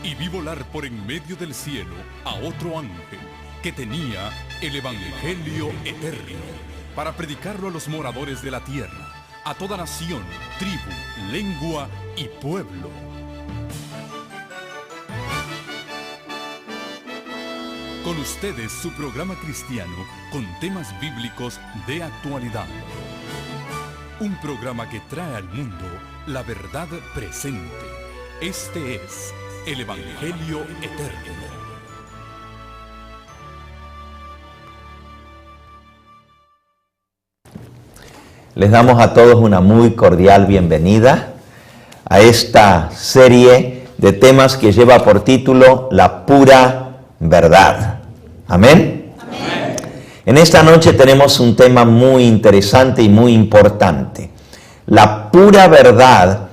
y vi volar por en medio del cielo a otro ángel que tenía el Evangelio eterno para predicarlo a los moradores de la tierra, a toda nación, tribu, lengua y pueblo. Con ustedes su programa cristiano con temas bíblicos de actualidad. Un programa que trae al mundo la verdad presente. Este es el Evangelio Eterno. Les damos a todos una muy cordial bienvenida a esta serie de temas que lleva por título La pura verdad. ¿Amén? Amén. En esta noche tenemos un tema muy interesante y muy importante. La pura verdad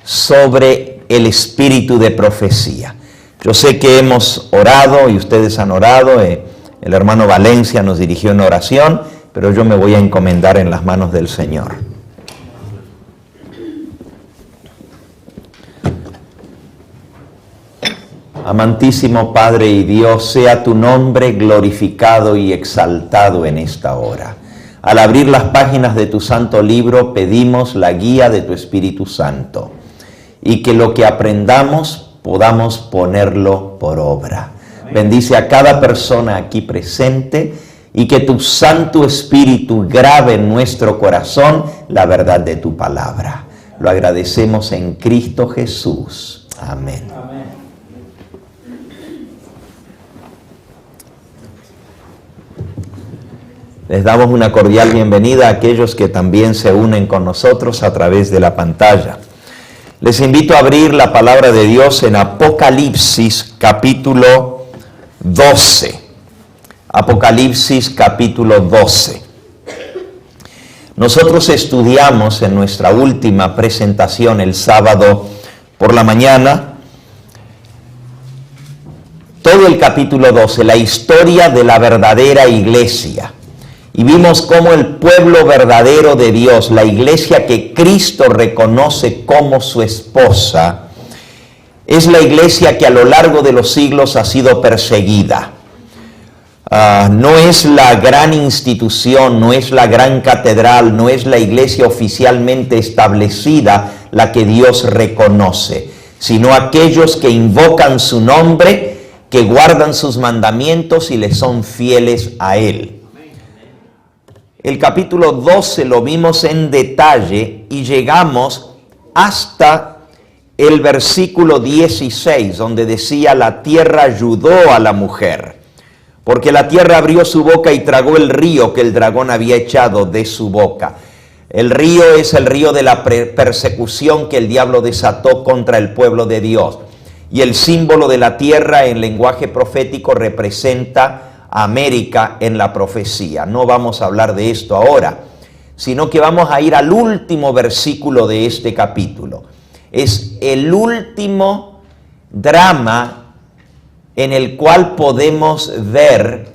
sobre el espíritu de profecía. Yo sé que hemos orado y ustedes han orado. El hermano Valencia nos dirigió en oración, pero yo me voy a encomendar en las manos del Señor. Amantísimo Padre y Dios, sea tu nombre glorificado y exaltado en esta hora. Al abrir las páginas de tu santo libro, pedimos la guía de tu Espíritu Santo y que lo que aprendamos podamos ponerlo por obra. Bendice a cada persona aquí presente y que tu Santo Espíritu grabe en nuestro corazón la verdad de tu palabra. Lo agradecemos en Cristo Jesús. Amén. Amén. Les damos una cordial bienvenida a aquellos que también se unen con nosotros a través de la pantalla. Les invito a abrir la palabra de Dios en Apocalipsis capítulo 12. Apocalipsis capítulo 12. Nosotros estudiamos en nuestra última presentación el sábado por la mañana todo el capítulo 12, la historia de la verdadera iglesia. Y vimos cómo el pueblo verdadero de Dios, la iglesia que Cristo reconoce como su esposa, es la iglesia que a lo largo de los siglos ha sido perseguida. No es la gran institución, no es la gran catedral, no es la iglesia oficialmente establecida la que Dios reconoce, sino aquellos que invocan su nombre, que guardan sus mandamientos y le son fieles a Él. El capítulo 12 lo vimos en detalle y llegamos hasta el versículo 16, donde decía: la tierra ayudó a la mujer, porque la tierra abrió su boca y tragó el río que el dragón había echado de su boca. El río es el río de la persecución que el diablo desató contra el pueblo de Dios. Y el símbolo de la tierra en lenguaje profético representa América en la profecía. No vamos a hablar de esto ahora, sino que vamos a ir al último versículo de este capítulo. Es el último drama en el cual podemos ver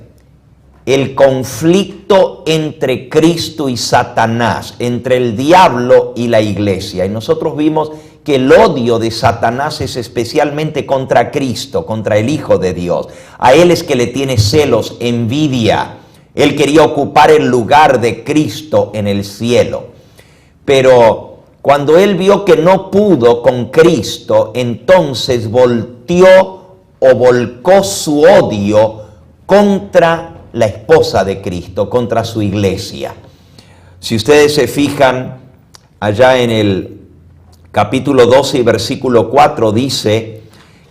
el conflicto entre Cristo y Satanás, entre el diablo y la iglesia. Y nosotros vimos que el odio de Satanás es especialmente contra Cristo, contra el Hijo de Dios. A Él es que le tiene celos, envidia. Él quería ocupar el lugar de Cristo en el cielo. Pero cuando Él vio que no pudo con Cristo, entonces volcó su odio contra la esposa de Cristo, contra su iglesia. Si ustedes se fijan, allá en el capítulo 12 y versículo 4 dice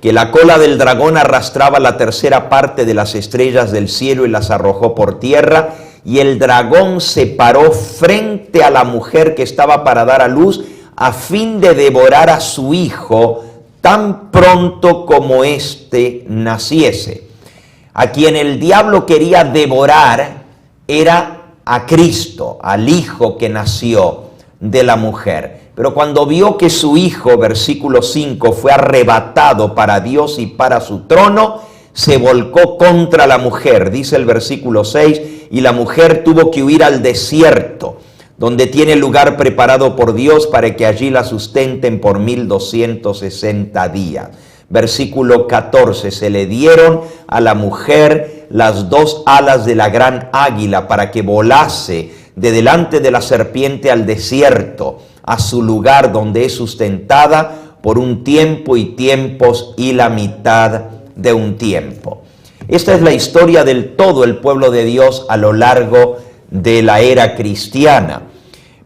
que la cola del dragón arrastraba la tercera parte de las estrellas del cielo y las arrojó por tierra, y el dragón se paró frente a la mujer que estaba para dar a luz a fin de devorar a su hijo tan pronto como éste naciese. A quien el diablo quería devorar era a Cristo, al hijo que nació de la mujer. Pero cuando vio que su hijo, versículo 5, fue arrebatado para Dios y para su trono, se volcó contra la mujer, dice el versículo 6, y la mujer tuvo que huir al desierto, donde tiene lugar preparado por Dios para que allí la sustenten por 1260 días. Versículo 14, se le dieron a la mujer las 2 alas de la gran águila para que volase de delante de la serpiente al desierto, a su lugar donde es sustentada por un tiempo y tiempos y la mitad de un tiempo. Esta es la historia del todo el pueblo de Dios a lo largo de la era cristiana.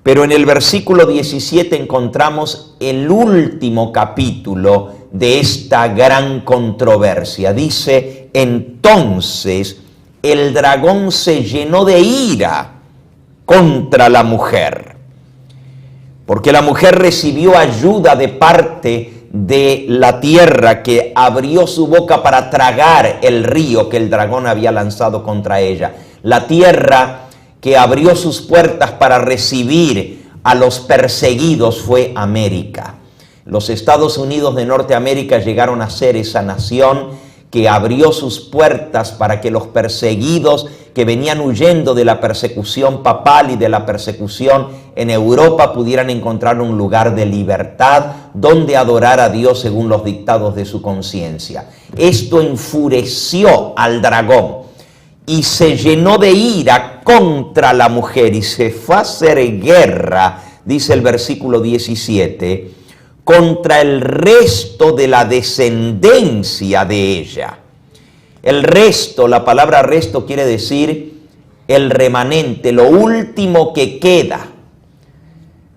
Pero en el versículo 17 encontramos el último capítulo de esta gran controversia. Dice, entonces el dragón se llenó de ira contra la mujer, porque la mujer recibió ayuda de parte de la tierra, que abrió su boca para tragar el río que el dragón había lanzado contra ella. La tierra que abrió sus puertas para recibir a los perseguidos fue América. Los Estados Unidos de Norteamérica llegaron a ser esa nación que abrió sus puertas para que los perseguidos que venían huyendo de la persecución papal y de la persecución en Europa pudieran encontrar un lugar de libertad donde adorar a Dios según los dictados de su conciencia. Esto enfureció al dragón y se llenó de ira contra la mujer y se fue a hacer guerra, dice el versículo 17, contra el resto de la descendencia de ella. El resto, la palabra resto quiere decir el remanente, lo último que queda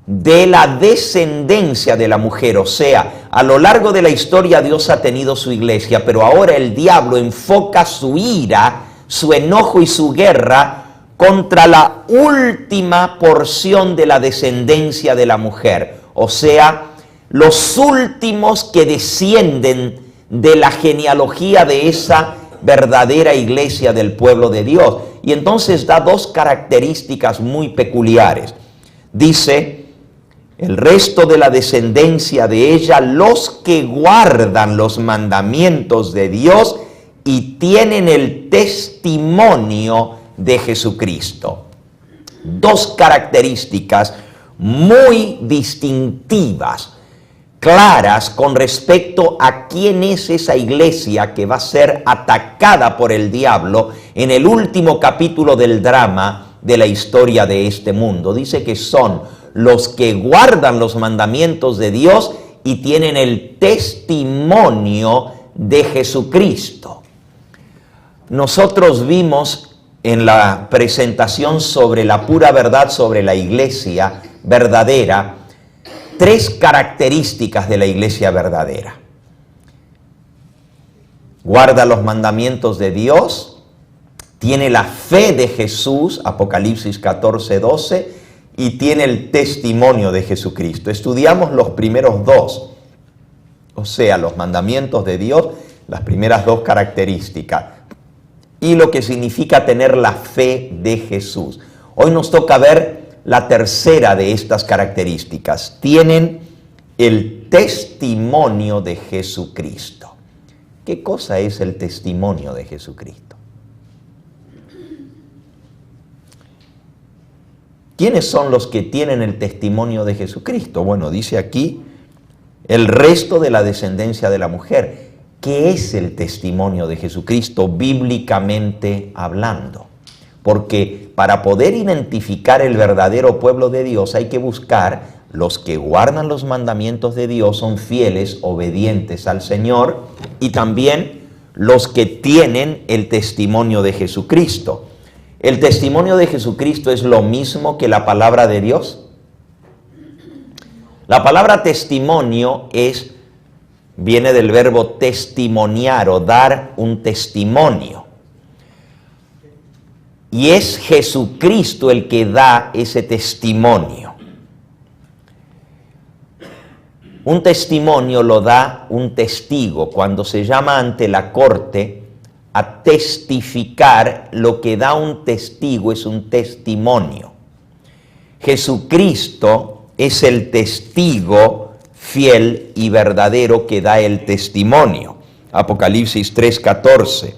de la descendencia de la mujer. O sea, a lo largo de la historia Dios ha tenido su iglesia, pero ahora el diablo enfoca su ira, su enojo y su guerra contra la última porción de la descendencia de la mujer. O sea, los últimos que descienden de la genealogía de esa verdadera iglesia del pueblo de Dios. Y entonces da 2 características muy peculiares. Dice, el resto de la descendencia de ella, los que guardan los mandamientos de Dios y tienen el testimonio de Jesucristo. 2 características muy distintivas, claras con respecto a quién es esa iglesia que va a ser atacada por el diablo en el último capítulo del drama de la historia de este mundo. Dice que son los que guardan los mandamientos de Dios y tienen el testimonio de Jesucristo. Nosotros vimos en la presentación sobre la pura verdad sobre la iglesia verdadera 3 características de la iglesia verdadera. Guarda los mandamientos de Dios, tiene la fe de Jesús, Apocalipsis 14:12, y tiene el testimonio de Jesucristo. Estudiamos los primeros 2, o sea, los mandamientos de Dios, las primeras 2 características, y lo que significa tener la fe de Jesús. Hoy nos toca ver la tercera de estas características. Tienen el testimonio de Jesucristo. ¿Qué cosa es el testimonio de Jesucristo? ¿Quiénes son los que tienen el testimonio de Jesucristo? Bueno, dice aquí, el resto de la descendencia de la mujer. ¿Qué es el testimonio de Jesucristo bíblicamente hablando? Porque para poder identificar el verdadero pueblo de Dios hay que buscar los que guardan los mandamientos de Dios, son fieles, obedientes al Señor, y también los que tienen el testimonio de Jesucristo. ¿El testimonio de Jesucristo es lo mismo que la palabra de Dios? La palabra testimonio viene del verbo testimoniar o dar un testimonio. Y es Jesucristo el que da ese testimonio. Un testimonio lo da un testigo. Cuando se llama ante la corte a testificar, lo que da un testigo es un testimonio. Jesucristo es el testigo fiel y verdadero que da el testimonio. Apocalipsis 3:14.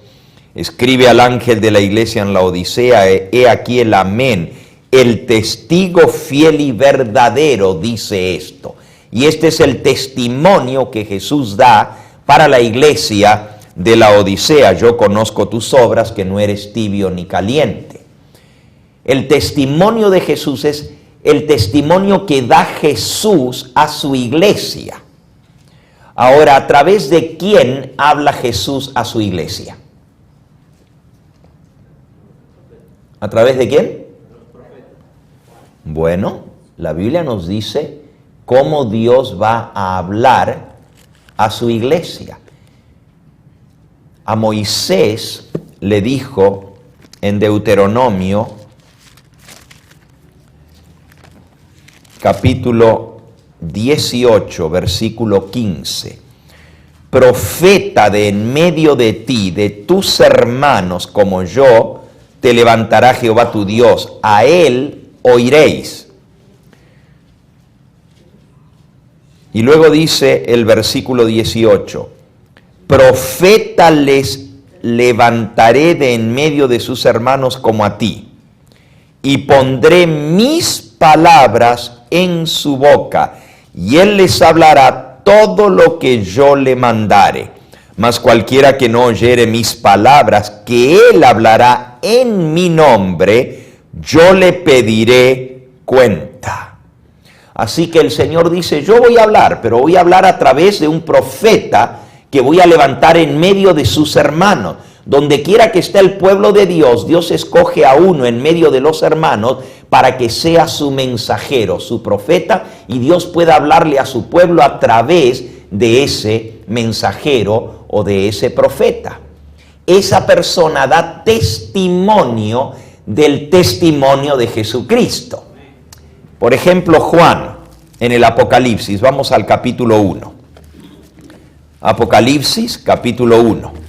Escribe al ángel de la iglesia en la Odisea, he aquí el amén, el testigo fiel y verdadero dice esto. Y este es el testimonio que Jesús da para la iglesia de la Odisea: yo conozco tus obras, que no eres tibio ni caliente. El testimonio de Jesús es el testimonio que da Jesús a su iglesia. Ahora, ¿a través de quién habla Jesús a su iglesia? ¿A través de quién? Bueno, la Biblia nos dice cómo Dios va a hablar a su iglesia. A Moisés le dijo en Deuteronomio, capítulo 18, versículo 15: profeta de en medio de ti, de tus hermanos como yo, te levantará Jehová tu Dios, a él oiréis. Y luego dice el versículo 18: profeta les levantaré de en medio de sus hermanos como a ti, y pondré mis palabras en su boca, y él les hablará todo lo que yo le mandare. Mas cualquiera que no oyere mis palabras, que él hablará en mi nombre, yo le pediré cuenta. Así que el Señor dice: yo voy a hablar, pero voy a hablar a través de un profeta que voy a levantar en medio de sus hermanos. Donde quiera que esté el pueblo de Dios, Dios escoge a uno en medio de los hermanos para que sea su mensajero, su profeta, y Dios pueda hablarle a su pueblo a través de ese mensajero o de ese profeta. Esa persona da testimonio del testimonio de Jesucristo. Por ejemplo, Juan, en el Apocalipsis, vamos al capítulo 1. Apocalipsis, capítulo 1.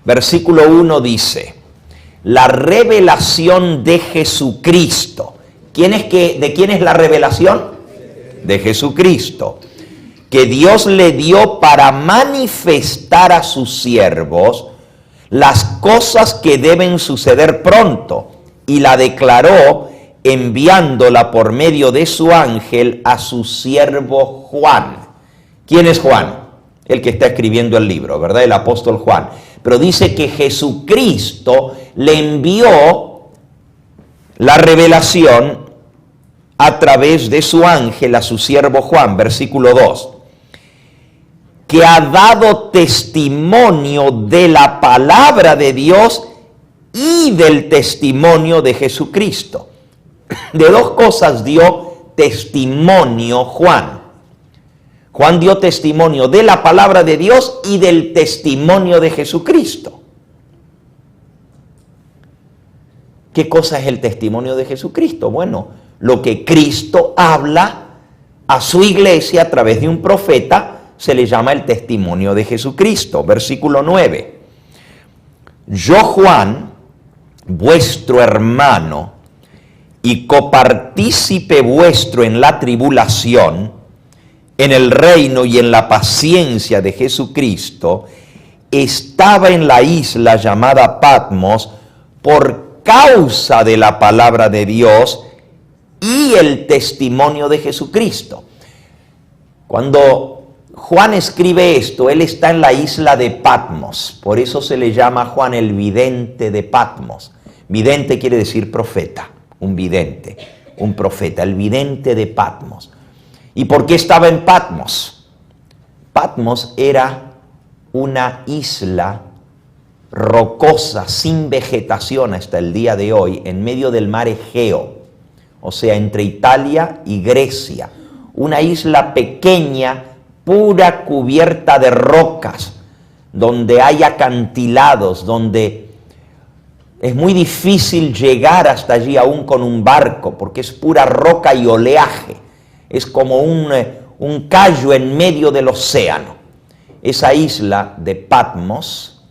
Versículo 1 dice: la revelación de Jesucristo. ¿De quién es la revelación? De Jesucristo. Que Dios le dio para manifestar a sus siervos las cosas que deben suceder pronto, y la declaró enviándola por medio de su ángel a su siervo Juan. ¿Quién es Juan? El que está escribiendo el libro, ¿verdad? El apóstol Juan. Pero dice que Jesucristo le envió la revelación a través de su ángel a su siervo Juan, versículo 2, que ha dado testimonio de la palabra de Dios y del testimonio de Jesucristo. De dos cosas dio testimonio Juan. Juan dio testimonio de la palabra de Dios y del testimonio de Jesucristo. ¿Qué cosa es el testimonio de Jesucristo? Bueno, lo que Cristo habla a su iglesia a través de un profeta se le llama el testimonio de Jesucristo. Versículo 9. Yo, Juan, vuestro hermano y copartícipe vuestro en la tribulación, en el reino y en la paciencia de Jesucristo, estaba en la isla llamada Patmos por causa de la palabra de Dios y el testimonio de Jesucristo. Cuando Juan escribe esto, él está en la isla de Patmos, por eso se le llama Juan el vidente de Patmos. Vidente quiere decir profeta, un vidente, un profeta, el vidente de Patmos. ¿Y por qué estaba en Patmos? Patmos era una isla rocosa, sin vegetación hasta el día de hoy, en medio del mar Egeo, o sea, entre Italia y Grecia. Una isla pequeña, pura, cubierta de rocas, donde hay acantilados, donde es muy difícil llegar hasta allí aún con un barco, porque es pura roca y oleaje. Es como un callo en medio del océano. Esa isla de Patmos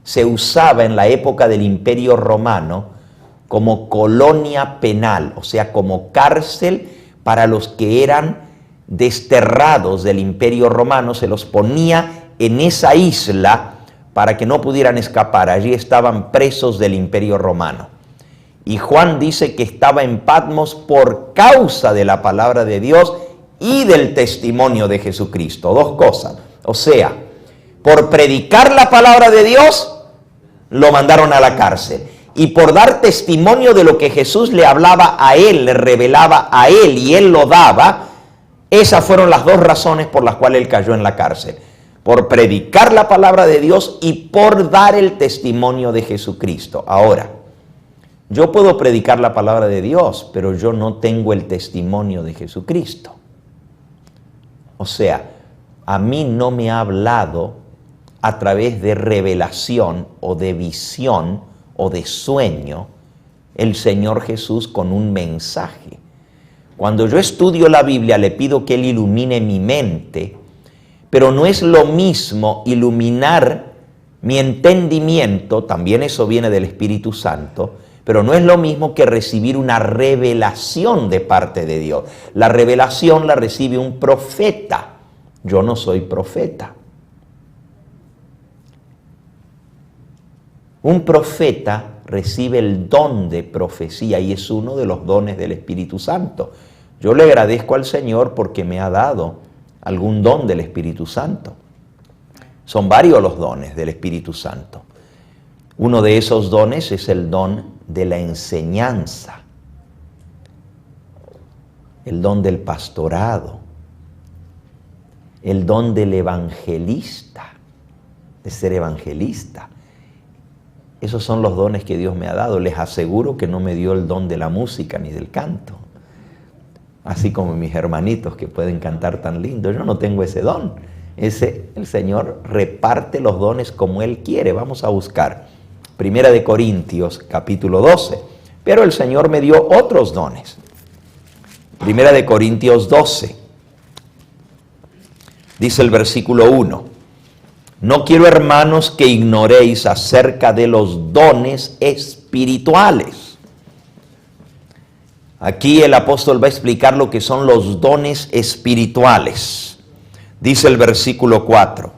se usaba en la época del Imperio Romano como colonia penal, o sea, como cárcel para los que eran desterrados del Imperio Romano. Se los ponía en esa isla para que no pudieran escapar. Allí estaban presos del Imperio Romano. Y Juan dice que estaba en Patmos por causa de la palabra de Dios y del testimonio de Jesucristo. Dos cosas. O sea, por predicar la palabra de Dios, lo mandaron a la cárcel. Y por dar testimonio de lo que Jesús le hablaba a él, le revelaba a él y él lo daba, esas fueron las dos razones por las cuales él cayó en la cárcel. Por predicar la palabra de Dios y por dar el testimonio de Jesucristo. Ahora, yo puedo predicar la palabra de Dios, pero yo no tengo el testimonio de Jesucristo. O sea, a mí no me ha hablado a través de revelación o de visión o de sueño el Señor Jesús con un mensaje. Cuando yo estudio la Biblia, le pido que Él ilumine mi mente, pero no es lo mismo iluminar mi entendimiento, también eso viene del Espíritu Santo, pero no es lo mismo que recibir una revelación de parte de Dios. La revelación la recibe un profeta. Yo no soy profeta. Un profeta recibe el don de profecía y es uno de los dones del Espíritu Santo. Yo le agradezco al Señor porque me ha dado algún don del Espíritu Santo. Son varios los dones del Espíritu Santo. Uno de esos dones es el don de la enseñanza, el don del pastorado, el don del evangelista, de ser evangelista. Esos son los dones que Dios me ha dado. Les aseguro que no me dio el don de la música ni del canto. Así como mis hermanitos que pueden cantar tan lindo. Yo no tengo ese don. El Señor reparte los dones como Él quiere. Vamos a buscar. Primera de Corintios, capítulo 12. Pero el Señor me dio otros dones. Primera de Corintios 12. Dice el versículo 1. No quiero, hermanos, que ignoréis acerca de los dones espirituales. Aquí el apóstol va a explicar lo que son los dones espirituales. Dice el versículo 4.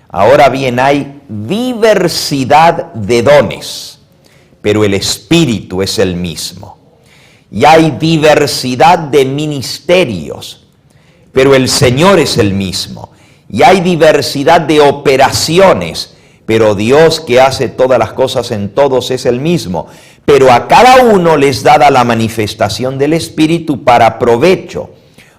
Ahora bien, hay diversidad de dones, pero el Espíritu es el mismo. Y hay diversidad de ministerios, pero el Señor es el mismo. Y hay diversidad de operaciones, pero Dios que hace todas las cosas en todos es el mismo. Pero a cada uno les dada la manifestación del Espíritu para provecho,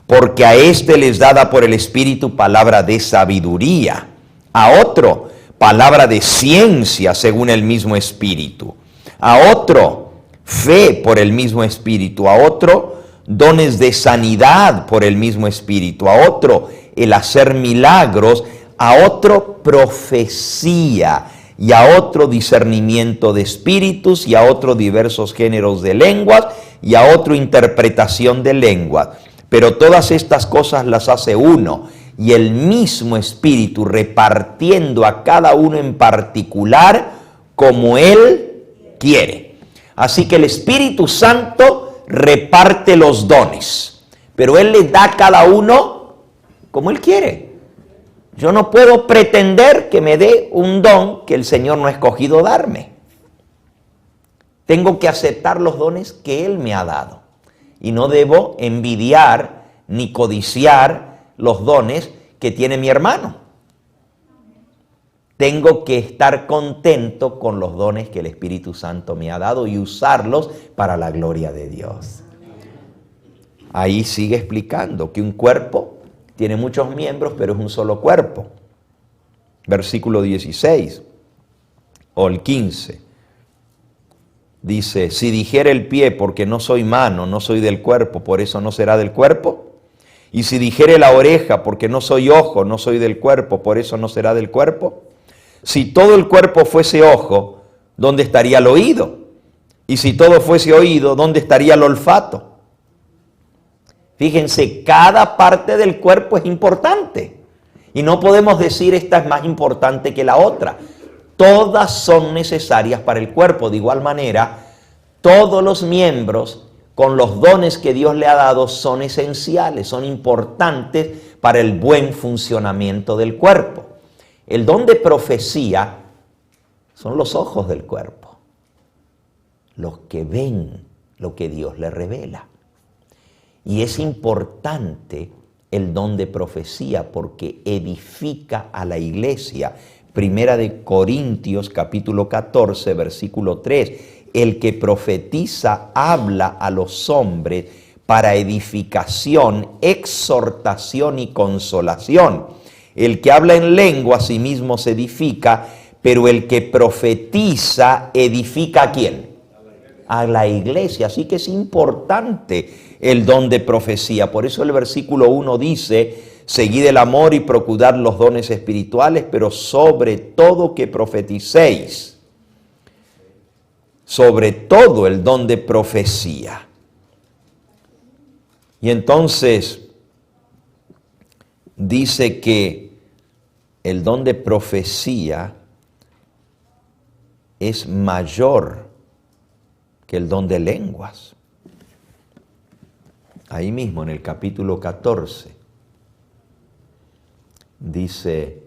porque a éste les dada por el Espíritu palabra de sabiduría, a otro palabra de ciencia según el mismo Espíritu, a otro fe por el mismo Espíritu, a otro dones de sanidad por el mismo Espíritu, a otro el hacer milagros, a otro profecía, y a otro discernimiento de espíritus, y a otro diversos géneros de lenguas, y a otro interpretación de lenguas. Pero todas estas cosas las hace uno, y el mismo Espíritu repartiendo a cada uno en particular como Él quiere. Así que el Espíritu Santo reparte los dones, pero Él les da a cada uno como Él quiere. Yo no puedo pretender que me dé un don que el Señor no ha escogido darme. Tengo que aceptar los dones que Él me ha dado. Y no debo envidiar ni codiciar los dones que tiene mi hermano. Tengo que estar contento con los dones que el Espíritu Santo me ha dado y usarlos para la gloria de Dios. Ahí sigue explicando que un cuerpo tiene muchos miembros, pero es un solo cuerpo. Versículo 16 o el 15. Dice, si dijera el pie, porque no soy mano, no soy del cuerpo, por eso no será del cuerpo. Y si dijere la oreja, porque no soy ojo, no soy del cuerpo, por eso no será del cuerpo. Si todo el cuerpo fuese ojo, ¿dónde estaría el oído? Y si todo fuese oído, ¿dónde estaría el olfato? Fíjense, cada parte del cuerpo es importante. Y no podemos decir esta es más importante que la otra. Todas son necesarias para el cuerpo. De igual manera, todos los miembros con los dones que Dios le ha dado son esenciales, son importantes para el buen funcionamiento del cuerpo. El don de profecía son los ojos del cuerpo, los que ven lo que Dios le revela. Y es importante el don de profecía porque edifica a la iglesia. Primera de Corintios capítulo 14 versículo 3. El que profetiza habla a los hombres para edificación, exhortación y consolación. El que habla en lengua a sí mismo se edifica, pero el que profetiza edifica ¿a quién? A la iglesia. Así que es importante el don de profecía. Por eso el versículo 1 dice: seguid el amor y procurad los dones espirituales, pero sobre todo que profeticéis. Sobre todo el don de profecía. Y entonces dice que el don de profecía es mayor que el don de lenguas. Ahí mismo en el capítulo 14 dice,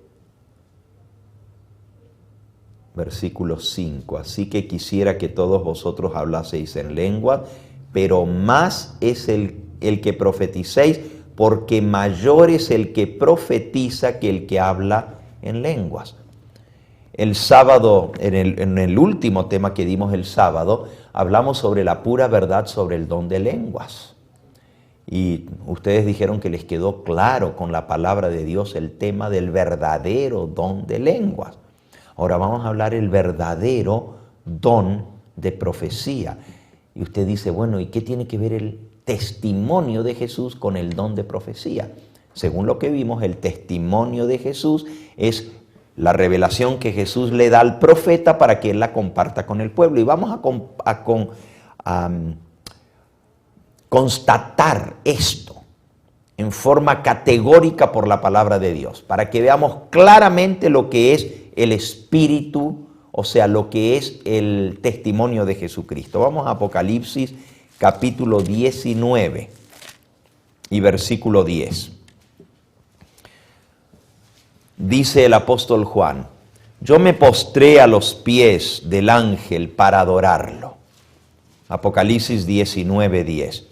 versículo 5, así que quisiera que todos vosotros hablaseis en lengua, pero más es el que profeticéis, porque mayor es el que profetiza que el que habla en lenguas. El sábado, en el último tema que dimos el sábado, hablamos sobre la pura verdad sobre el don de lenguas. Y ustedes dijeron que les quedó claro con la palabra de Dios el tema del verdadero don de lenguas. Ahora vamos a hablar el verdadero don de profecía. Y usted dice, bueno, ¿y qué tiene que ver el testimonio de Jesús con el don de profecía? Según lo que vimos, el testimonio de Jesús es la revelación que Jesús le da al profeta para que él la comparta con el pueblo. Y vamos a constatar esto en forma categórica por la palabra de Dios, para que veamos claramente lo que es el Espíritu, o sea, lo que es el testimonio de Jesucristo. Vamos a Apocalipsis capítulo 19 y versículo 10. Dice el apóstol Juan, yo me postré a los pies del ángel para adorarlo. Apocalipsis 19, 10.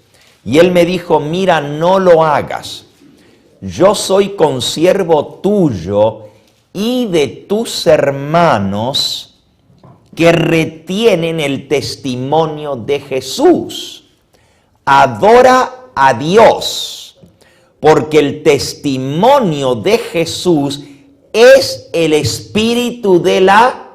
Y él me dijo, mira, no lo hagas. Yo soy consiervo tuyo y de tus hermanos que retienen el testimonio de Jesús. Adora a Dios, porque el testimonio de Jesús es el espíritu de la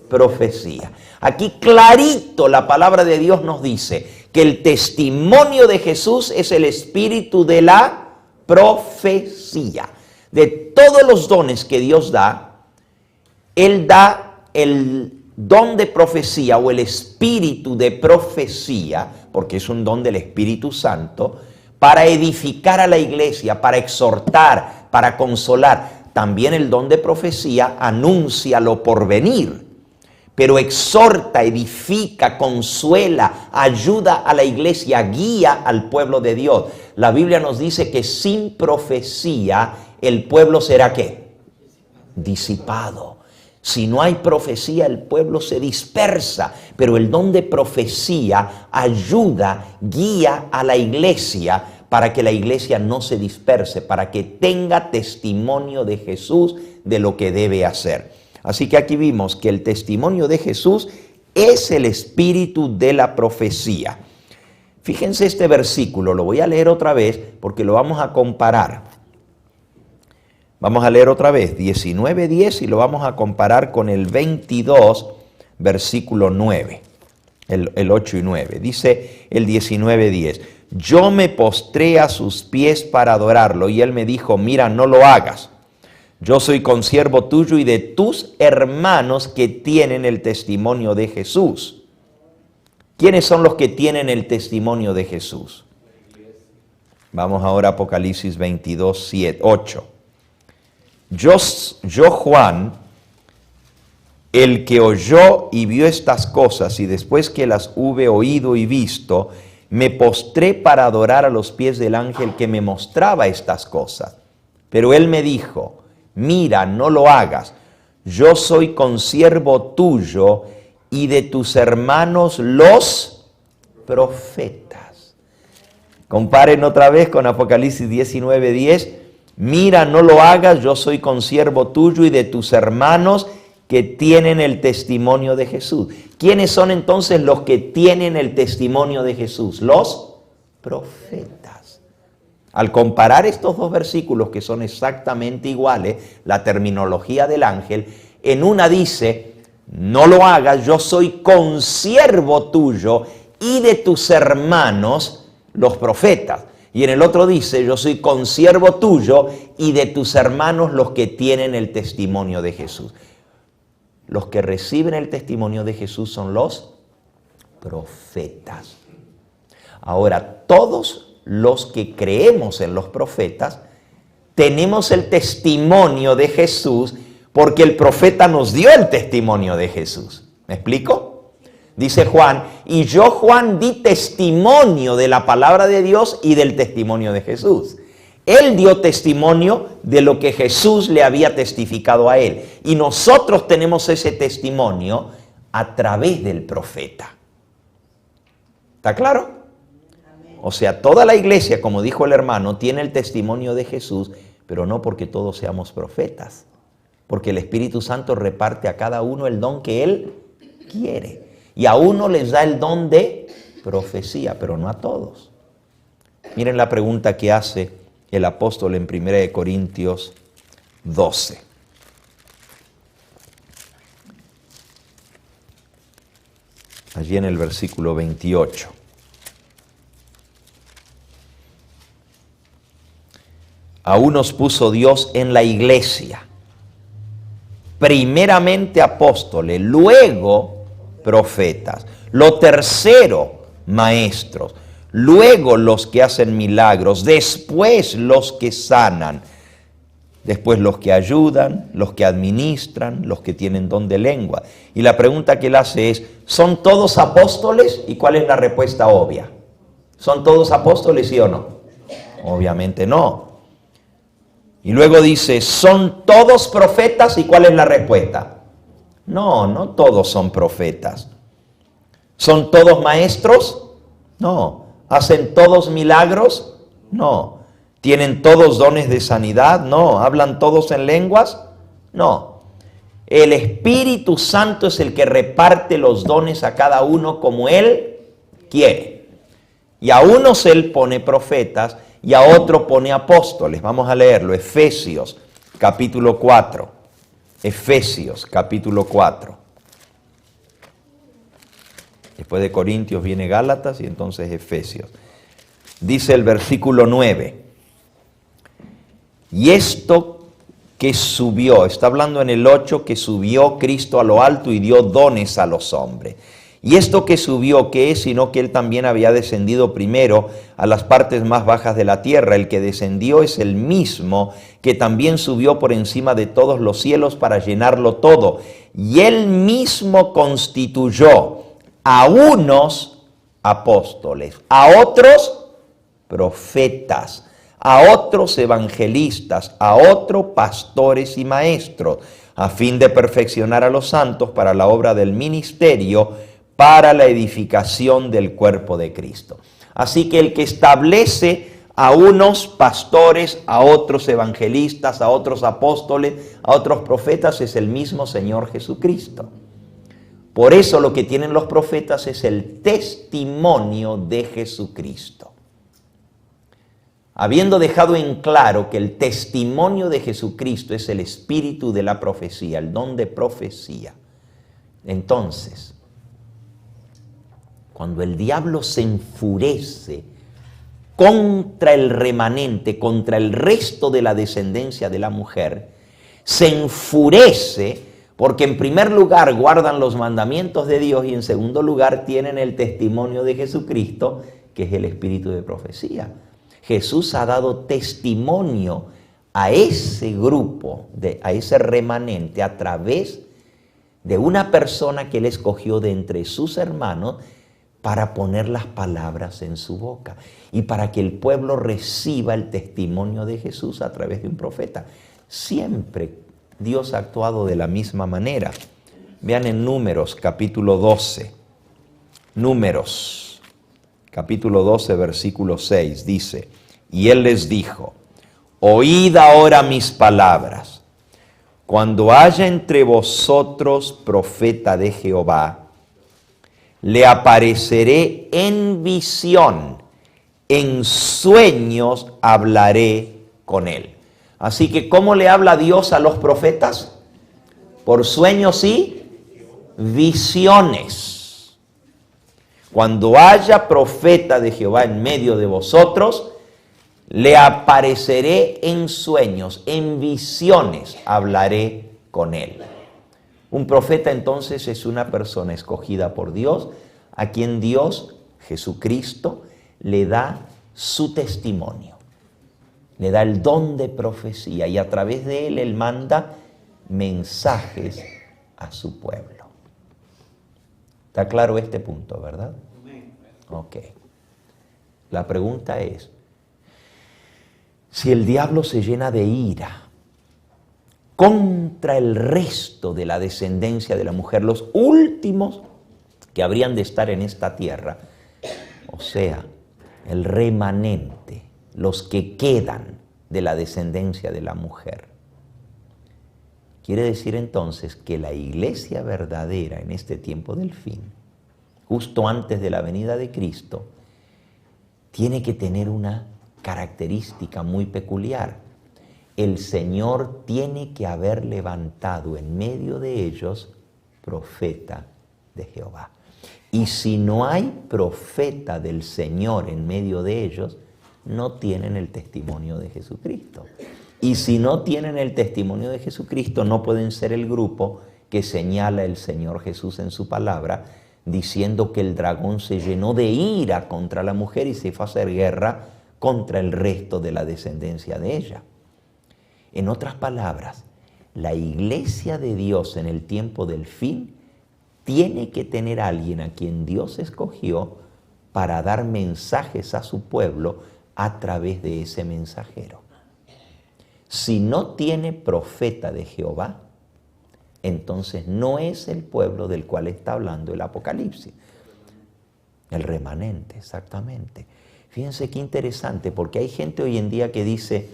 profecía. Aquí clarito la palabra de Dios nos dice que el testimonio de Jesús es el espíritu de la profecía. De todos los dones que Dios da, Él da el don de profecía o el espíritu de profecía, porque es un don del Espíritu Santo, para edificar a la iglesia, para exhortar, para consolar. También el don de profecía anuncia lo porvenir, pero exhorta, edifica, consuela, ayuda a la iglesia, guía al pueblo de Dios. La Biblia nos dice que sin profecía el pueblo será ¿qué? Disipado. Si no hay profecía, el pueblo se dispersa, pero el don de profecía ayuda, guía a la iglesia para que la iglesia no se disperse, para que tenga testimonio de Jesús de lo que debe hacer. Así que aquí vimos que el testimonio de Jesús es el espíritu de la profecía. Fíjense este versículo, lo voy a leer otra vez porque lo vamos a comparar. Vamos a leer otra vez, 19:10, y lo vamos a comparar con el 22, versículo 9, el 8 y 9. Dice el 19:10, yo me postré a sus pies para adorarlo, y él me dijo, mira, no lo hagas. Yo soy consiervo tuyo y de tus hermanos que tienen el testimonio de Jesús. ¿Quiénes son los que tienen el testimonio de Jesús? Vamos ahora a Apocalipsis 22, 8. Yo Juan, el que oyó y vio estas cosas, y después que las hube oído y visto, me postré para adorar a los pies del ángel que me mostraba estas cosas. Pero él me dijo, mira, no lo hagas. Yo soy consiervo tuyo y de tus hermanos los profetas. Comparen otra vez con Apocalipsis 19:10. Mira, no lo hagas, yo soy consiervo tuyo y de tus hermanos que tienen el testimonio de Jesús. ¿Quiénes son entonces los que tienen el testimonio de Jesús? Los profetas. Al comparar estos dos versículos que son exactamente iguales, la terminología del ángel, en una dice, no lo hagas, yo soy consiervo tuyo y de tus hermanos, los profetas. Y en el otro dice, yo soy consiervo tuyo y de tus hermanos los que tienen el testimonio de Jesús. Los que reciben el testimonio de Jesús son los profetas. Ahora, todos los que creemos en los profetas, tenemos el testimonio de Jesús porque el profeta nos dio el testimonio de Jesús. ¿Me explico? Dice Juan, y yo, Juan, di testimonio de la palabra de Dios y del testimonio de Jesús. Él dio testimonio de lo que Jesús le había testificado a él. Y nosotros tenemos ese testimonio a través del profeta. ¿Está claro? O sea, toda la iglesia, como dijo el hermano, tiene el testimonio de Jesús, pero no porque todos seamos profetas. Porque el Espíritu Santo reparte a cada uno el don que Él quiere. Y a uno les da el don de profecía, pero no a todos. Miren la pregunta que hace el apóstol en 1 Corintios 12. Allí en el versículo 28. A unos puso Dios en la iglesia, primeramente apóstoles, luego profetas, lo tercero maestros, luego los que hacen milagros, después los que sanan, después los que ayudan, los que administran, los que tienen don de lengua. Y la pregunta que él hace es, ¿son todos apóstoles? ¿Y cuál es la respuesta obvia? ¿Son todos apóstoles, sí o no? Obviamente no. Y luego dice, ¿son todos profetas? ¿Y cuál es la respuesta? No, no todos son profetas. ¿Son todos maestros? No. ¿Hacen todos milagros? No. ¿Tienen todos dones de sanidad? No. ¿Hablan todos en lenguas? No. El Espíritu Santo es el que reparte los dones a cada uno como Él quiere. Y a unos Él pone profetas y a otro pone apóstoles. Vamos a leerlo. Efesios capítulo 4. Efesios capítulo 4. Después de Corintios viene Gálatas y entonces Efesios. Dice el versículo 9. Y esto que subió, está hablando en el 8, que subió Cristo a lo alto y dio dones a los hombres. Y esto que subió, ¿qué es? Sino que Él también había descendido primero a las partes más bajas de la tierra. El que descendió es el mismo que también subió por encima de todos los cielos para llenarlo todo. Y Él mismo constituyó a unos apóstoles, a otros profetas, a otros evangelistas, a otros pastores y maestros, a fin de perfeccionar a los santos para la obra del ministerio, para la edificación del cuerpo de Cristo. Así que el que establece a unos pastores, a otros evangelistas, a otros apóstoles, a otros profetas, es el mismo Señor Jesucristo. Por eso lo que tienen los profetas es el testimonio de Jesucristo. Habiendo dejado en claro que el testimonio de Jesucristo es el espíritu de la profecía, el don de profecía, entonces, cuando el diablo se enfurece contra el remanente, contra el resto de la descendencia de la mujer, se enfurece porque en primer lugar guardan los mandamientos de Dios y en segundo lugar tienen el testimonio de Jesucristo, que es el espíritu de profecía. Jesús ha dado testimonio a ese grupo, a ese remanente, a través de una persona que Él escogió de entre sus hermanos para poner las palabras en su boca y para que el pueblo reciba el testimonio de Jesús a través de un profeta. Siempre Dios ha actuado de la misma manera. Vean en Números capítulo 12. Números capítulo 12, versículo 6, dice, y él les dijo, oíd ahora mis palabras. Cuando haya entre vosotros profeta de Jehová, le apareceré en visión, en sueños hablaré con él. Así que, ¿cómo le habla Dios a los profetas? Por sueños y visiones. Cuando haya profeta de Jehová en medio de vosotros, le apareceré en sueños, en visiones hablaré con él. Un profeta entonces es una persona escogida por Dios, a quien Dios, Jesucristo, le da su testimonio. Le da el don de profecía y a través de él manda mensajes a su pueblo. ¿Está claro este punto, verdad? Ok. La pregunta es, si el diablo se llena de ira contra el resto de la descendencia de la mujer, los últimos que habrían de estar en esta tierra, o sea, el remanente, los que quedan de la descendencia de la mujer, quiere decir entonces que la iglesia verdadera en este tiempo del fin, justo antes de la venida de Cristo, tiene que tener una característica muy peculiar. El Señor tiene que haber levantado en medio de ellos profeta de Jehová. Y si no hay profeta del Señor en medio de ellos, no tienen el testimonio de Jesucristo. Y si no tienen el testimonio de Jesucristo, no pueden ser el grupo que señala el Señor Jesús en su palabra, diciendo que el dragón se llenó de ira contra la mujer y se fue a hacer guerra contra el resto de la descendencia de ella. En otras palabras, la iglesia de Dios en el tiempo del fin tiene que tener a alguien a quien Dios escogió para dar mensajes a su pueblo a través de ese mensajero. Si no tiene profeta de Jehová, entonces no es el pueblo del cual está hablando el Apocalipsis. El remanente, exactamente. Fíjense qué interesante, porque hay gente hoy en día que dice,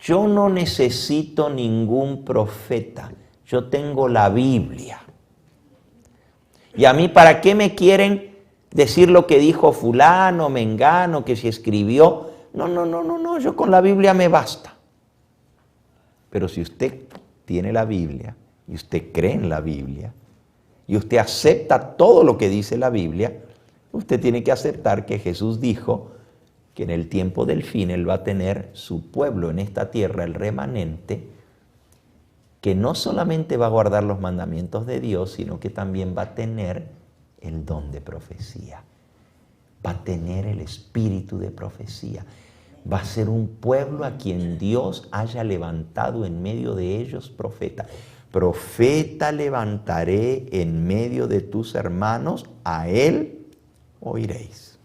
yo no necesito ningún profeta, yo tengo la Biblia. Y a mí, ¿para qué me quieren decir lo que dijo fulano, mengano, que se escribió? No, yo con la Biblia me basta. Pero si usted tiene la Biblia, y usted cree en la Biblia, y usted acepta todo lo que dice la Biblia, usted tiene que aceptar que Jesús dijo que en el tiempo del fin Él va a tener su pueblo en esta tierra, el remanente, que no solamente va a guardar los mandamientos de Dios, sino que también va a tener el don de profecía, va a tener el espíritu de profecía, va a ser un pueblo a quien Dios haya levantado en medio de ellos profeta. Profeta levantaré en medio de tus hermanos, a él oiréis.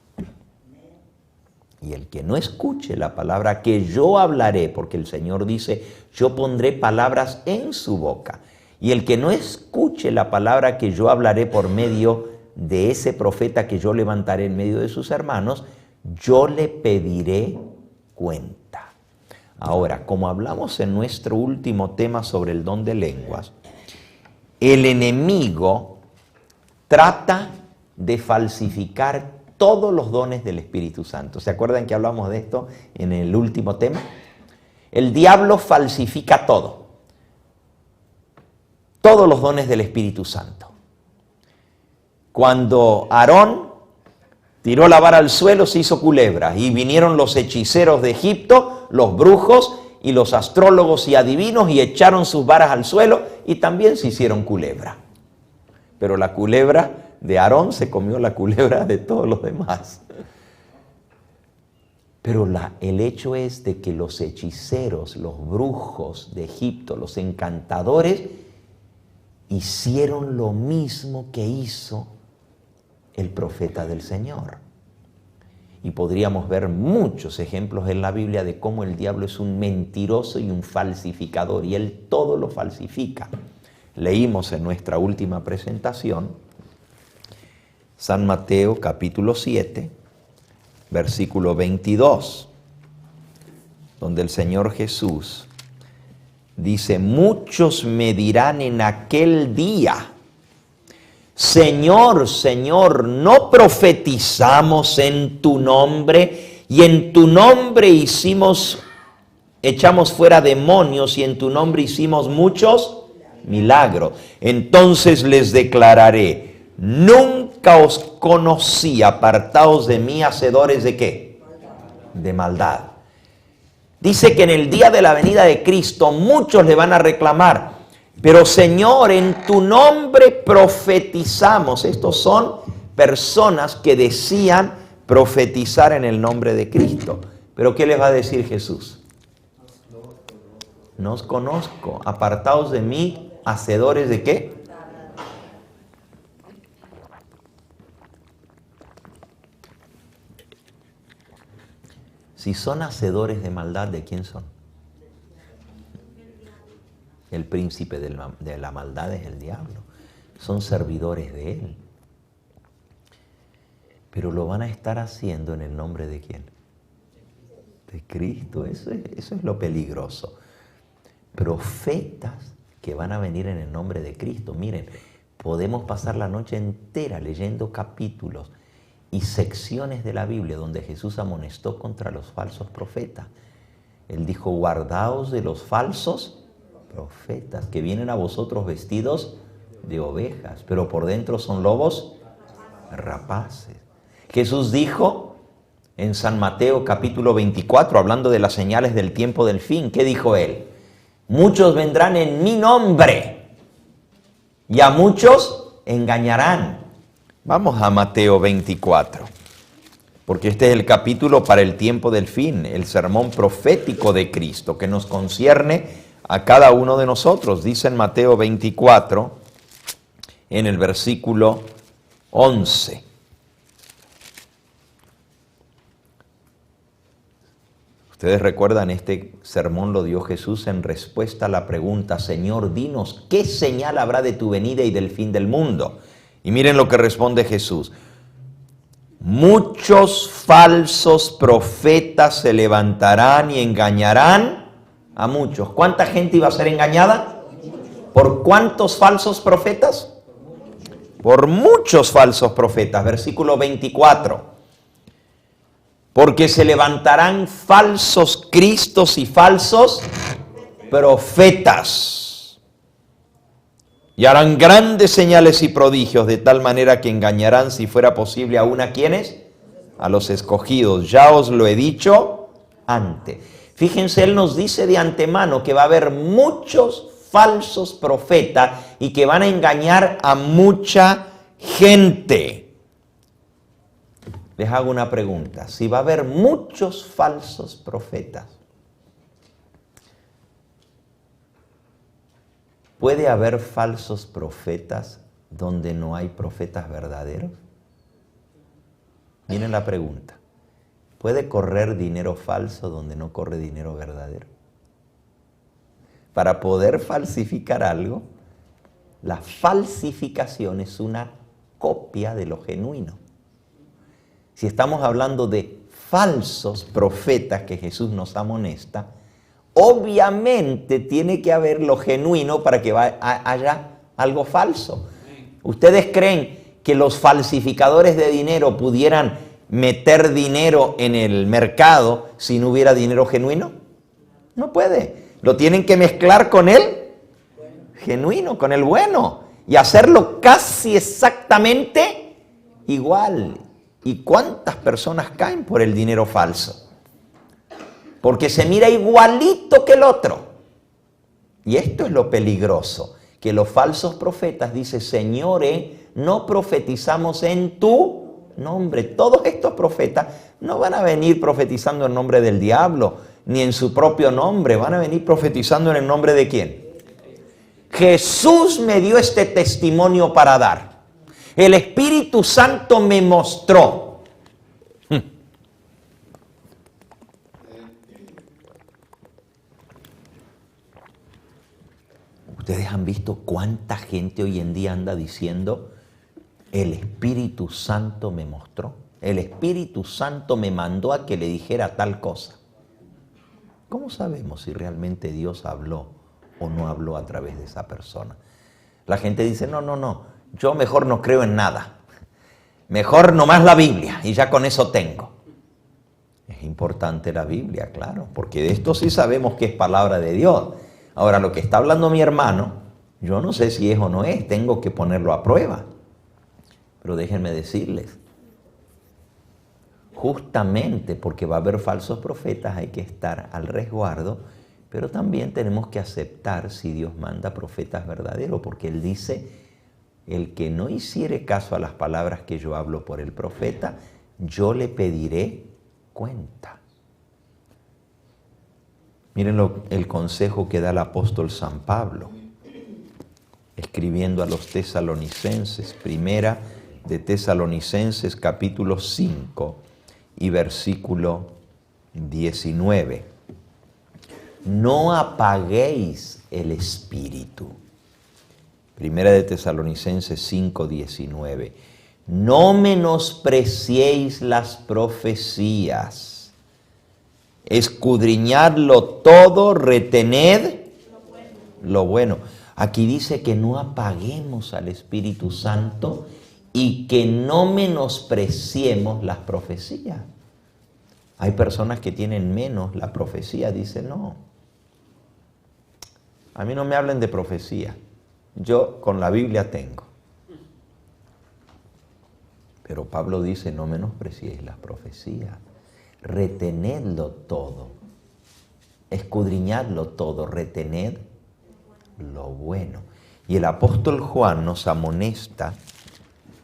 Y el que no escuche la palabra que yo hablaré, porque el Señor dice, yo pondré palabras en su boca. Y el que no escuche la palabra que yo hablaré por medio de ese profeta que yo levantaré en medio de sus hermanos, yo le pediré cuenta. Ahora, como hablamos en nuestro último tema sobre el don de lenguas, el enemigo trata de falsificar todos los dones del Espíritu Santo. ¿Se acuerdan que hablamos de esto en el último tema? El diablo falsifica todo. Todos los dones del Espíritu Santo. Cuando Aarón tiró la vara al suelo, se hizo culebra. Y vinieron los hechiceros de Egipto, los brujos y los astrólogos y adivinos y echaron sus varas al suelo y también se hicieron culebra. Pero la culebra de Aarón se comió la culebra de todos los demás. Pero el hecho es de que los hechiceros, los brujos de Egipto, los encantadores, hicieron lo mismo que hizo el profeta del Señor. Y podríamos ver muchos ejemplos en la Biblia de cómo el diablo es un mentiroso y un falsificador, y él todo lo falsifica. Leímos en nuestra última presentación San Mateo capítulo 7, versículo 22, donde el Señor Jesús dice, muchos me dirán en aquel día, Señor, Señor, ¿no profetizamos en tu nombre? Y en tu nombre echamos fuera demonios y en tu nombre hicimos muchos milagros. Entonces les declararé, nunca os conocí, apartaos de mí, hacedores ¿de qué? De maldad. Dice que en el día de la venida de Cristo muchos le van a reclamar, pero Señor, en tu nombre profetizamos. Estos son personas que decían profetizar en el nombre de Cristo. Pero ¿qué les va a decir Jesús? No os conozco, apartaos de mí, hacedores ¿de qué? Si son hacedores de maldad, ¿de quién son? El príncipe de la maldad es el diablo. Son servidores de él. Pero lo van a estar haciendo en el nombre ¿de quién? De Cristo. Eso es lo peligroso. Profetas que van a venir en el nombre de Cristo. Miren, podemos pasar la noche entera leyendo capítulos y secciones de la Biblia donde Jesús amonestó contra los falsos profetas. Él dijo, guardaos de los falsos profetas que vienen a vosotros vestidos de ovejas, pero por dentro son lobos rapaces. Jesús dijo en San Mateo capítulo 24, hablando de las señales del tiempo del fin, ¿qué dijo él? Muchos vendrán en mi nombre y a muchos engañarán. Vamos a Mateo 24, porque este es el capítulo para el tiempo del fin, el sermón profético de Cristo que nos concierne a cada uno de nosotros. Dice en Mateo 24, en el versículo 11. Ustedes recuerdan, este sermón lo dio Jesús en respuesta a la pregunta, Señor, dinos, ¿qué señal habrá de tu venida y del fin del mundo? Y miren lo que responde Jesús. Muchos falsos profetas se levantarán y engañarán a muchos. ¿Cuánta gente iba a ser engañada? ¿Por cuántos falsos profetas? Por muchos falsos profetas. Versículo 24. Porque se levantarán falsos cristos y falsos profetas. Y harán grandes señales y prodigios, de tal manera que engañarán, si fuera posible, aún a quienes, a los escogidos. Ya os lo he dicho antes. Fíjense, Él nos dice de antemano que va a haber muchos falsos profetas y que van a engañar a mucha gente. Les hago una pregunta. Si va a haber muchos falsos profetas, ¿puede haber falsos profetas donde no hay profetas verdaderos? Miren la pregunta. ¿Puede correr dinero falso donde no corre dinero verdadero? Para poder falsificar algo, la falsificación es una copia de lo genuino. Si estamos hablando de falsos profetas que Jesús nos amonesta, obviamente tiene que haber lo genuino para que haya algo falso. ¿Ustedes creen que los falsificadores de dinero pudieran meter dinero en el mercado si no hubiera dinero genuino? No puede. Lo tienen que mezclar con el genuino, con el bueno, y hacerlo casi exactamente igual. ¿Y cuántas personas caen por el dinero falso? Porque se mira igualito que el otro. Y esto es lo peligroso, que los falsos profetas dicen, Señor, no profetizamos en tu nombre. Todos estos profetas no van a venir profetizando en nombre del diablo, ni en su propio nombre, van a venir profetizando en el nombre de ¿quién? Jesús me dio este testimonio para dar. El Espíritu Santo me mostró. ¿Ustedes han visto cuánta gente hoy en día anda diciendo, el Espíritu Santo me mostró? el Espíritu Santo me mandó a que le dijera tal cosa. ¿Cómo sabemos si realmente Dios habló o no habló a través de esa persona? La gente dice, no, yo mejor no creo en nada. Mejor nomás la Biblia y ya con eso tengo. Es importante la Biblia, claro, porque de esto sí sabemos que es palabra de Dios. Ahora, lo que está hablando mi hermano, yo no sé si es o no es, tengo que ponerlo a prueba. Pero déjenme decirles, justamente porque va a haber falsos profetas hay que estar al resguardo, pero también tenemos que aceptar si Dios manda profetas verdaderos, porque Él dice, el que no hiciere caso a las palabras que yo hablo por el profeta, yo le pediré cuenta. Miren el consejo que da el apóstol San Pablo, escribiendo a los tesalonicenses, primera de Tesalonicenses capítulo 5 y versículo 19. No apaguéis el espíritu. Primera de Tesalonicenses 5, 19. No menospreciéis las profecías. Escudriñadlo todo, retened lo bueno. Aquí dice que no apaguemos al Espíritu Santo y que no menospreciemos las profecías. Hay personas que tienen menos la profecía, dicen no. A mí no me hablen de profecía. Yo con la Biblia tengo. Pero Pablo dice, no menospreciéis las profecías. Retenedlo todo. Escudriñadlo todo. Retened lo bueno. Y el apóstol Juan nos amonesta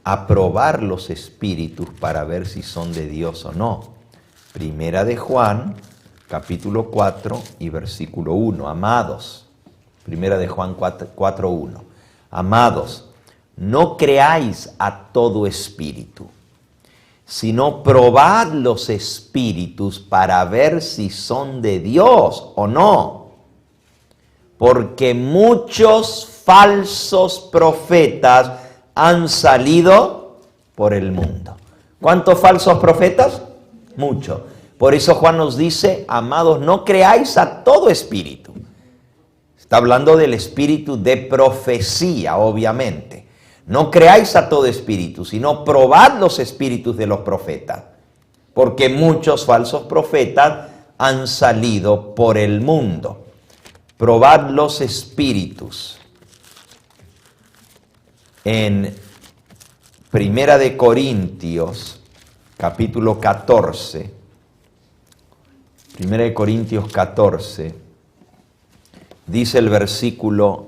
a probar los espíritus para ver si son de Dios o no. Primera de Juan, capítulo 4 y versículo 1. Amados. Primera de Juan 4:1. Amados, no creáis a todo espíritu, sino probad los espíritus para ver si son de Dios o no. Porque muchos falsos profetas han salido por el mundo. ¿Cuántos falsos profetas? Muchos. Por eso Juan nos dice, amados, no creáis a todo espíritu. Está hablando del espíritu de profecía, obviamente. No creáis a todo espíritu, sino probad los espíritus de los profetas. Porque muchos falsos profetas han salido por el mundo. Probad los espíritus. En Primera de Corintios, capítulo 14. Primera de Corintios 14. Dice el versículo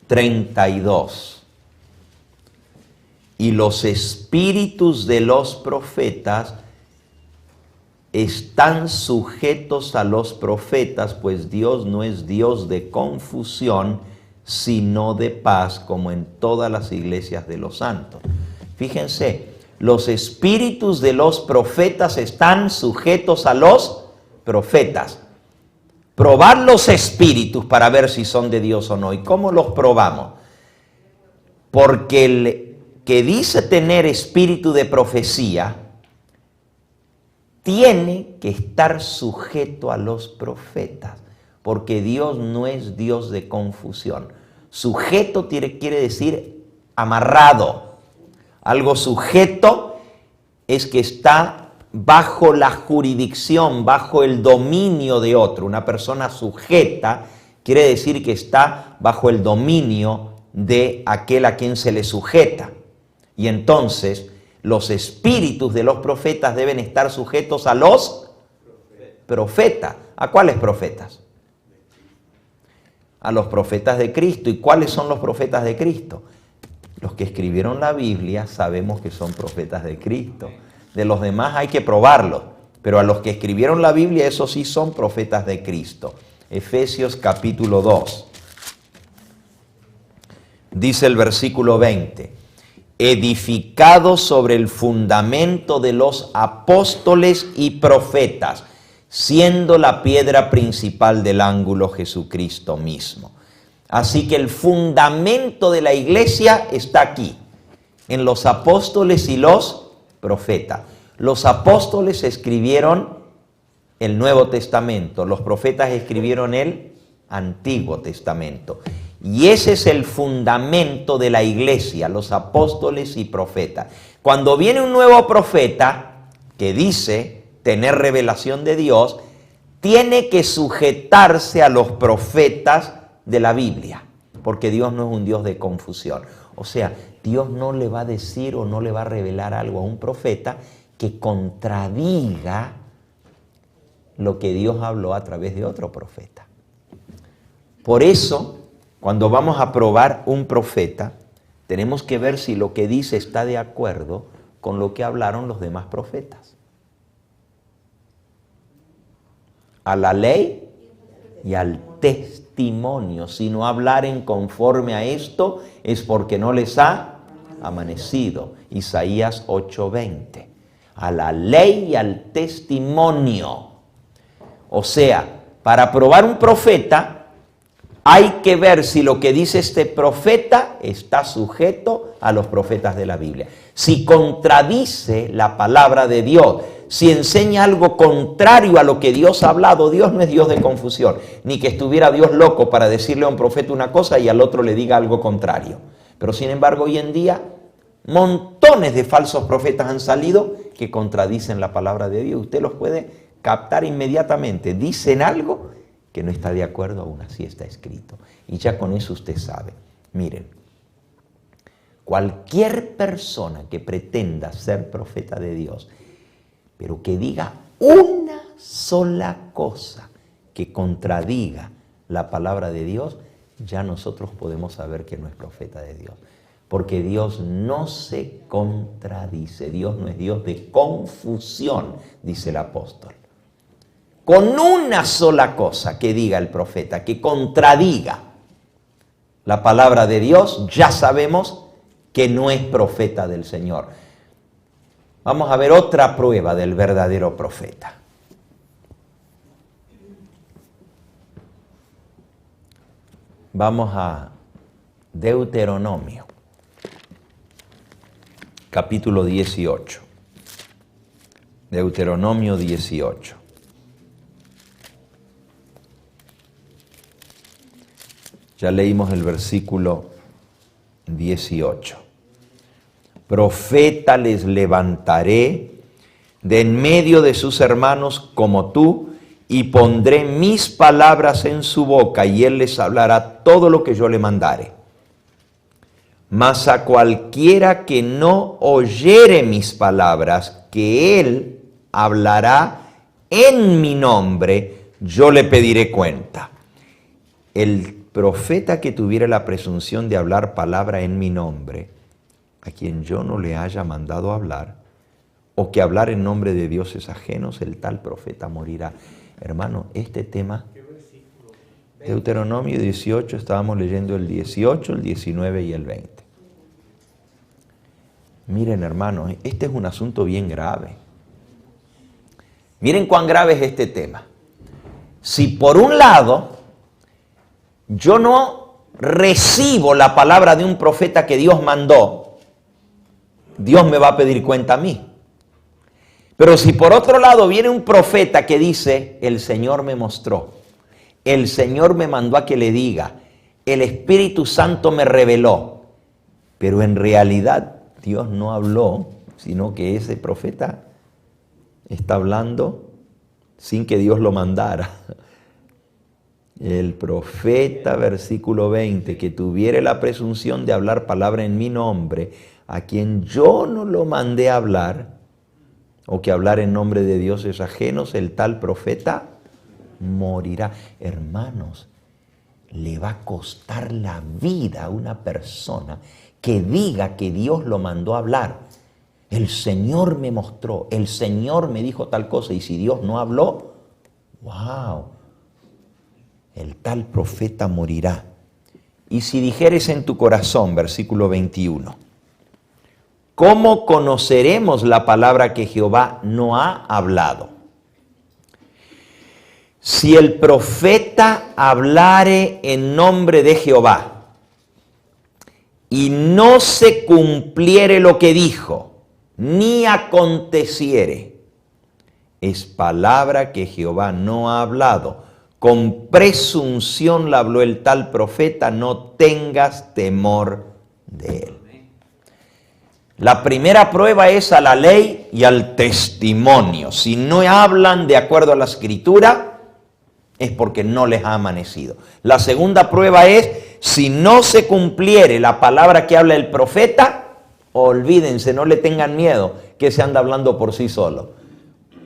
32. Y los espíritus de los profetas están sujetos a los profetas, pues Dios no es Dios de confusión, sino de paz, como en todas las iglesias de los santos. Fíjense, los espíritus de los profetas están sujetos a los profetas. Probar los espíritus para ver si son de Dios o no. ¿Y cómo los probamos? Porque el que dice tener espíritu de profecía tiene que estar sujeto a los profetas, porque Dios no es Dios de confusión. Sujeto quiere decir amarrado. Algo sujeto es que está bajo la jurisdicción, bajo el dominio de otro. Una persona sujeta quiere decir que está bajo el dominio de aquel a quien se le sujeta. Y entonces los espíritus de los profetas deben estar sujetos a los profetas. ¿A cuáles profetas? A los profetas de Cristo. ¿Y cuáles son los profetas de Cristo? Los que escribieron la Biblia sabemos que son profetas de Cristo. De los demás hay que probarlo, pero a los que escribieron la Biblia, esos sí son profetas de Cristo. Efesios capítulo 2. Dice el versículo 20. Edificado sobre el fundamento de los apóstoles y profetas, siendo la piedra principal del ángulo Jesucristo mismo. Así que el fundamento de la iglesia está aquí, en los apóstoles y los profeta. Los apóstoles escribieron el Nuevo Testamento, los profetas escribieron el Antiguo Testamento. Y ese es el fundamento de la iglesia, los apóstoles y profetas. Cuando viene un nuevo profeta que dice tener revelación de Dios, tiene que sujetarse a los profetas de la Biblia, porque Dios no es un Dios de confusión. O sea, Dios no le va a decir o no le va a revelar algo a un profeta que contradiga lo que Dios habló a través de otro profeta. Por eso, cuando vamos a probar un profeta, tenemos que ver si lo que dice está de acuerdo con lo que hablaron los demás profetas. A la ley y al testimonio. Si no hablaren conforme a esto, es porque no les ha amanecido. Isaías 8:20. A la ley y al testimonio. O sea, para probar un profeta, hay que ver si lo que dice este profeta está sujeto a los profetas de la Biblia. Si contradice la palabra de Dios, si enseña algo contrario a lo que Dios ha hablado, Dios no es Dios de confusión, ni que estuviera Dios loco para decirle a un profeta una cosa y al otro le diga algo contrario. Pero sin embargo, hoy en día, montones de falsos profetas han salido que contradicen la palabra de Dios. Usted los puede captar inmediatamente. Dicen algo que no está de acuerdo, aún así está escrito. Y ya con eso usted sabe. Miren, cualquier persona que pretenda ser profeta de Dios, pero que diga una sola cosa que contradiga la palabra de Dios, ya nosotros podemos saber que no es profeta de Dios. Porque Dios no se contradice. Dios no es Dios de confusión, dice el apóstol. Con una sola cosa que diga el profeta, que contradiga la palabra de Dios, ya sabemos que no es profeta del Señor. Vamos a ver otra prueba del verdadero profeta. Vamos a Deuteronomio, capítulo 18. Deuteronomio 18. Ya leímos el versículo 18. Profeta les levantaré de en medio de sus hermanos como tú, y pondré mis palabras en su boca, y él les hablará todo lo que yo le mandare. Mas a cualquiera que no oyere mis palabras, que él hablará en mi nombre, yo le pediré cuenta. El profeta que tuviera la presunción de hablar palabra en mi nombre, a quien yo no le haya mandado hablar, o que hablar en nombre de dioses ajenos, el tal profeta morirá. Hermano, este tema, Deuteronomio 18, estábamos leyendo el 18, el 19 y el 20. Miren, hermanos, este es un asunto bien grave. Miren cuán grave es este tema. Si por un lado yo no recibo la palabra de un profeta que Dios mandó, Dios me va a pedir cuenta a mí. Pero si por otro lado viene un profeta que dice, el Señor me mostró, el Señor me mandó a que le diga, el Espíritu Santo me reveló, pero en realidad Dios no habló, sino que ese profeta está hablando sin que Dios lo mandara. El profeta, versículo 20, que tuviere la presunción de hablar palabra en mi nombre, a quien yo no lo mandé a hablar, o que hablar en nombre de dioses ajenos, el tal profeta morirá. Hermanos, le va a costar la vida a una persona que diga que Dios lo mandó a hablar. El Señor me mostró, el Señor me dijo tal cosa, y si Dios no habló, ¡wow! El tal profeta morirá. Y si dijeres en tu corazón, versículo 21, ¿cómo conoceremos la palabra que Jehová no ha hablado? Si el profeta hablare en nombre de Jehová y no se cumpliere lo que dijo, ni aconteciere. Es palabra que Jehová no ha hablado. Con presunción la habló el tal profeta, no tengas temor de él. La primera prueba es a la ley y al testimonio. Si no hablan de acuerdo a la escritura, es porque no les ha amanecido. La segunda prueba es, si no se cumpliere la palabra que habla el profeta, olvídense, no le tengan miedo, que se anda hablando por sí solo.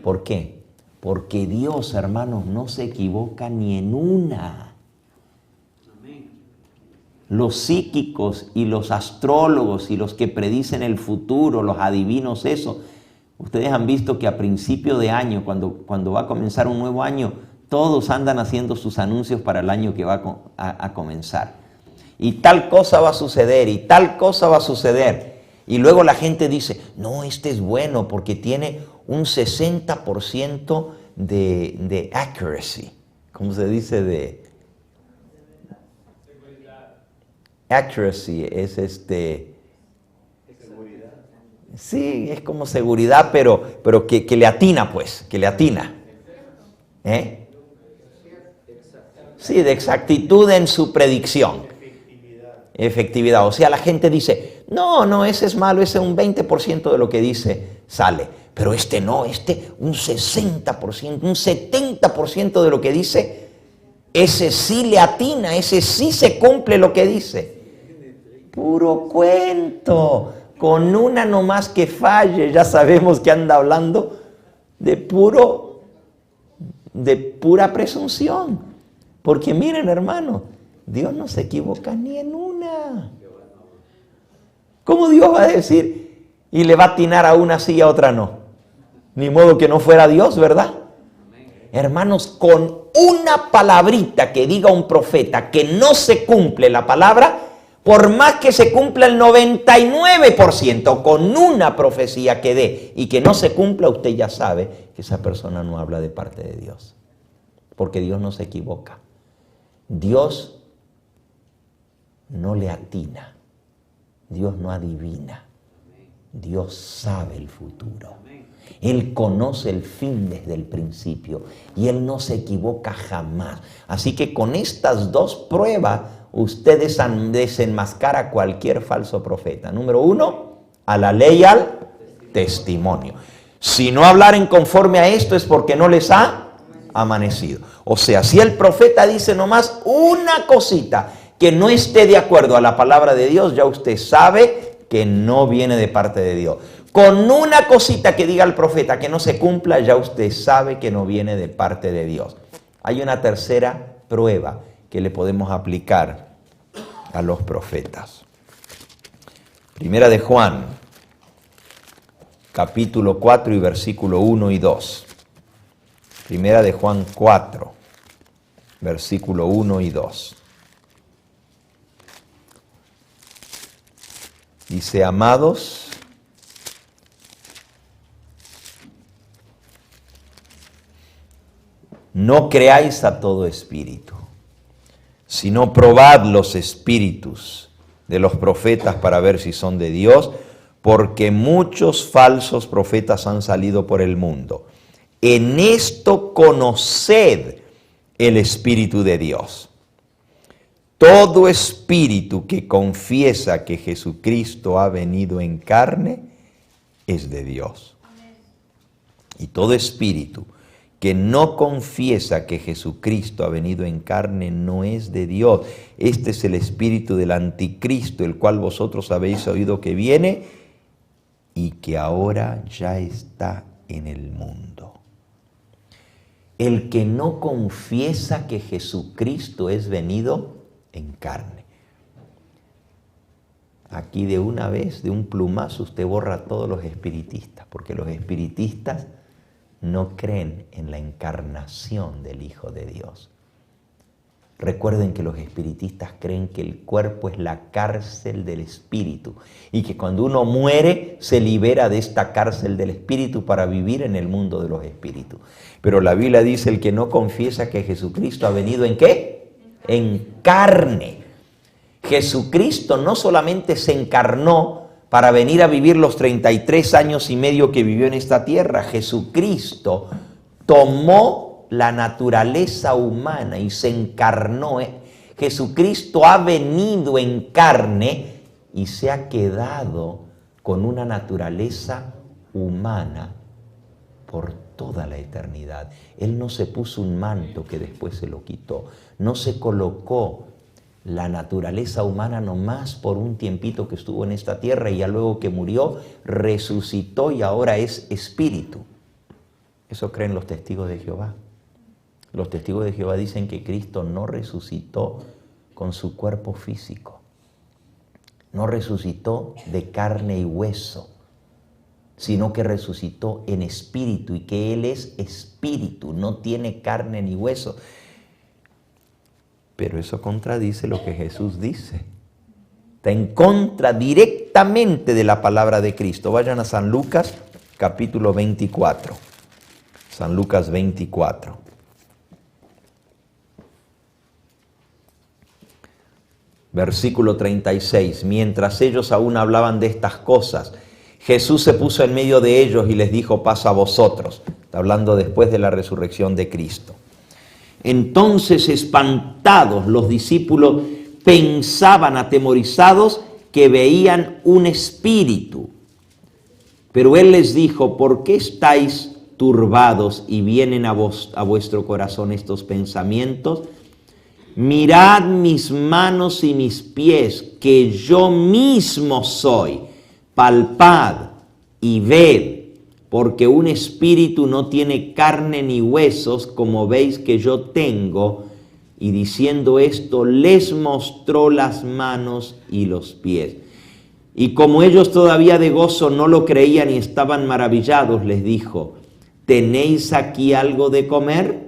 ¿Por qué? Porque Dios, hermanos, no se equivoca ni en una. Los psíquicos y los astrólogos y los que predicen el futuro, los adivinos, eso. Ustedes han visto que a principio de año, cuando va a comenzar un nuevo año, todos andan haciendo sus anuncios para el año que va a comenzar. Y tal cosa va a suceder, y tal cosa va a suceder. Y luego la gente dice, no, este es bueno porque tiene un 60% de accuracy. ¿Cómo se dice? Accuracy es seguridad. Sí, es como seguridad, pero que le atina, pues, que le atina. Sí, de exactitud en su predicción. Efectividad. O sea, la gente dice, no, ese es malo, ese un 20% de lo que dice sale. Pero este no, un 60%, un 70% de lo que dice, ese sí le atina, ese sí se cumple lo que dice. Puro cuento. Con una nomás que falle, ya sabemos que anda hablando de pura presunción. Porque miren, hermano, Dios no se equivoca ni en una. ¿Cómo Dios va a decir y le va a atinar a una sí y a otra no? Ni modo que no fuera Dios, ¿verdad? Hermanos, con una palabrita que diga un profeta que no se cumple la palabra, por más que se cumpla el 99%, con una profecía que dé y que no se cumpla, usted ya sabe que esa persona no habla de parte de Dios. Porque Dios no se equivoca. Dios no le atina. Dios no adivina. Dios sabe el futuro. Él conoce el fin desde el principio y Él no se equivoca jamás. Así que con estas dos pruebas, ustedes desenmascaran a cualquier falso profeta. Número 1, a la ley y al testimonio. Si no hablaren conforme a esto es porque no les ha amanecido. O sea, si el profeta dice nomás una cosita que no esté de acuerdo a la palabra de Dios, ya usted sabe que no viene de parte de Dios. Con una cosita que diga el profeta que no se cumpla, ya usted sabe que no viene de parte de Dios. Hay una tercera prueba que le podemos aplicar a los profetas. Primera de Juan, capítulo 4 y versículo 1 y 2. Primera de Juan 4, versículo 1 y 2. Dice, amados, no creáis a todo espíritu, sino probad los espíritus de los profetas para ver si son de Dios, porque muchos falsos profetas han salido por el mundo. En esto conoced el Espíritu de Dios. Todo espíritu que confiesa que Jesucristo ha venido en carne es de Dios. Y todo espíritu que no confiesa que Jesucristo ha venido en carne no es de Dios. Este es el espíritu del anticristo, el cual vosotros habéis oído que viene y que ahora ya está en el mundo. El que no confiesa que Jesucristo es venido en carne. Aquí de una vez, de un plumazo, usted borra a todos los espiritistas, porque los espiritistas no creen en la encarnación del Hijo de Dios. Recuerden que los espiritistas creen que el cuerpo es la cárcel del espíritu y que cuando uno muere se libera de esta cárcel del espíritu para vivir en el mundo de los espíritus. Pero la Biblia dice, el que no confiesa que Jesucristo ha venido ¿en qué? En carne. Jesucristo no solamente se encarnó para venir a vivir los 33 años y medio que vivió en esta tierra. Jesucristo tomó la naturaleza humana y se encarnó. Jesucristo ha venido en carne y se ha quedado con una naturaleza humana por toda la eternidad. Él no se puso un manto que después se lo quitó. No se colocó la naturaleza humana nomás por un tiempito que estuvo en esta tierra y ya luego que murió, resucitó y ahora es espíritu. Eso creen los testigos de Jehová. Los testigos de Jehová dicen que Cristo no resucitó con su cuerpo físico. No resucitó de carne y hueso, sino que resucitó en espíritu y que Él es espíritu, no tiene carne ni hueso. Pero eso contradice lo que Jesús dice. Está en contra directamente de la palabra de Cristo. Vayan a San Lucas, capítulo 24. San Lucas 24. Versículo 36. Mientras ellos aún hablaban de estas cosas, Jesús se puso en medio de ellos y les dijo: paz a vosotros. Está hablando después de la resurrección de Cristo. Entonces, espantados, los discípulos pensaban atemorizados que veían un espíritu. Pero Él les dijo: ¿por qué estáis turbados y vienen a vuestro corazón estos pensamientos? Mirad mis manos y mis pies, que yo mismo soy. Palpad y ved, porque un espíritu no tiene carne ni huesos, como veis que yo tengo. Y diciendo esto, les mostró las manos y los pies. Y como ellos todavía de gozo no lo creían y estaban maravillados, les dijo: ¿tenéis aquí algo de comer?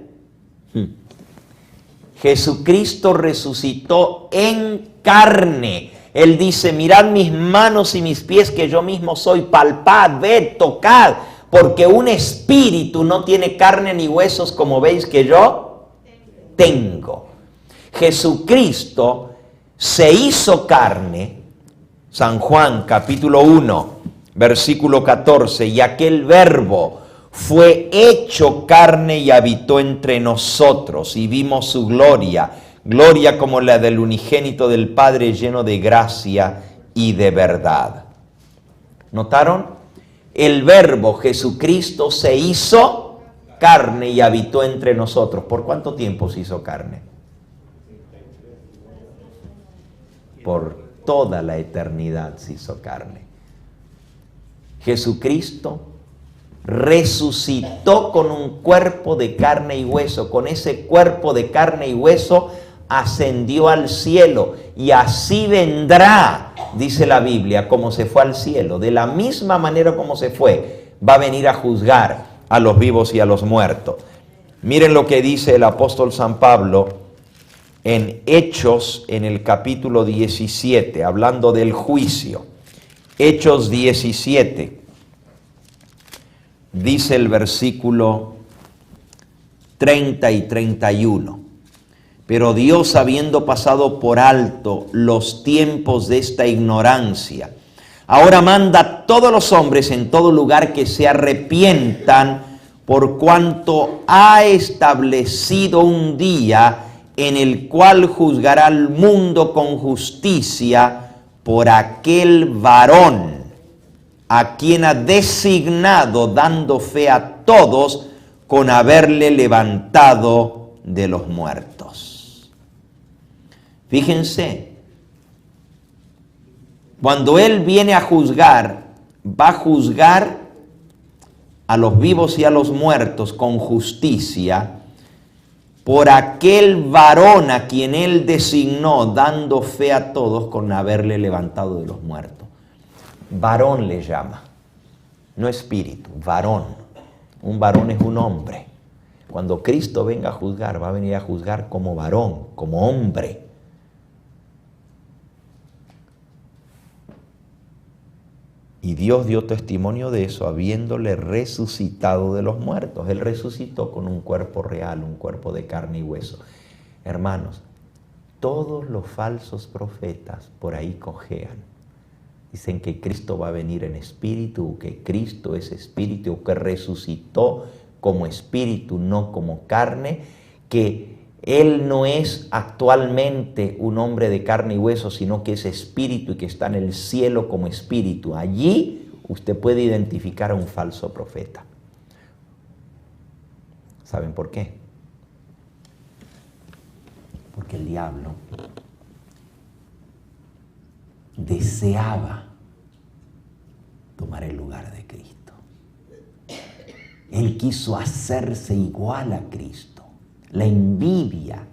Jesucristo resucitó en carne. Él dice: mirad mis manos y mis pies, que yo mismo soy. Palpad, ved, tocad, porque un espíritu no tiene carne ni huesos, como veis que yo tengo. Jesucristo se hizo carne. San Juan capítulo 1, versículo 14. Y aquel verbo fue hecho carne y habitó entre nosotros, y vimos su gloria, gloria como la del unigénito del Padre, lleno de gracia y de verdad. ¿Notaron? El verbo Jesucristo se hizo carne y habitó entre nosotros. ¿Por cuánto tiempo se hizo carne? Por toda la eternidad se hizo carne. Jesucristo resucitó con un cuerpo de carne y hueso. Con ese cuerpo de carne y hueso ascendió al cielo, y así vendrá, dice la Biblia, como se fue al cielo. De la misma manera como se fue, va a venir a juzgar a los vivos y a los muertos. Miren lo que dice el apóstol San Pablo en Hechos, en el capítulo 17, hablando del juicio. Hechos 17, dice el versículo 30 y 31. Pero Dios, habiendo pasado por alto los tiempos de esta ignorancia, ahora manda a todos los hombres en todo lugar que se arrepientan, por cuanto ha establecido un día en el cual juzgará al mundo con justicia por aquel varón a quien ha designado, dando fe a todos con haberle levantado de los muertos. Fíjense, cuando Él viene a juzgar, va a juzgar a los vivos y a los muertos con justicia por aquel varón a quien Él designó, dando fe a todos con haberle levantado de los muertos. Varón le llama, no espíritu, varón. Un varón es un hombre. Cuando Cristo venga a juzgar, va a venir a juzgar como varón, como hombre. Y Dios dio testimonio de eso, habiéndole resucitado de los muertos. Él resucitó con un cuerpo real, un cuerpo de carne y hueso. Hermanos, todos los falsos profetas por ahí cojean. Dicen que Cristo va a venir en espíritu, que Cristo es espíritu, que resucitó como espíritu, no como carne, que Él no es actualmente un hombre de carne y hueso, sino que es espíritu y que está en el cielo como espíritu. Allí usted puede identificar a un falso profeta. ¿Saben por qué? Porque el diablo deseaba tomar el lugar de Cristo. Él quiso hacerse igual a Cristo. La envidia,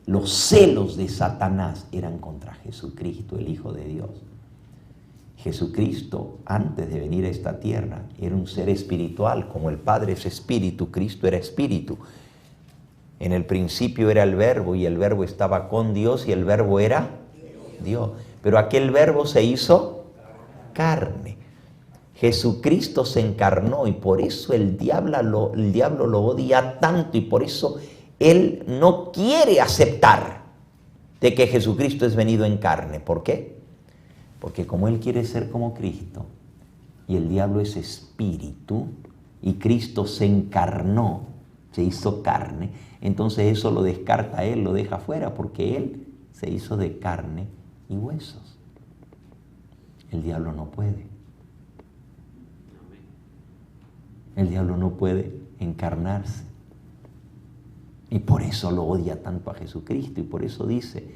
los celos de Satanás eran contra Jesucristo, el Hijo de Dios. Jesucristo, antes de venir a esta tierra, era un ser espiritual, como el Padre es espíritu, Cristo era espíritu. En el principio era el Verbo, y el Verbo estaba con Dios, y el Verbo era Dios. Pero aquel Verbo se hizo carne. Jesucristo se encarnó, y por eso el diablo lo odia tanto, y por eso él no quiere aceptar de que Jesucristo es venido en carne. ¿Por qué? Porque como él quiere ser como Cristo, y el diablo es espíritu, y Cristo se encarnó, se hizo carne, entonces eso lo descarta a él, lo deja fuera, porque él se hizo de carne y huesos. El diablo no puede. El diablo no puede encarnarse. Y por eso lo odia tanto a Jesucristo, y por eso dice: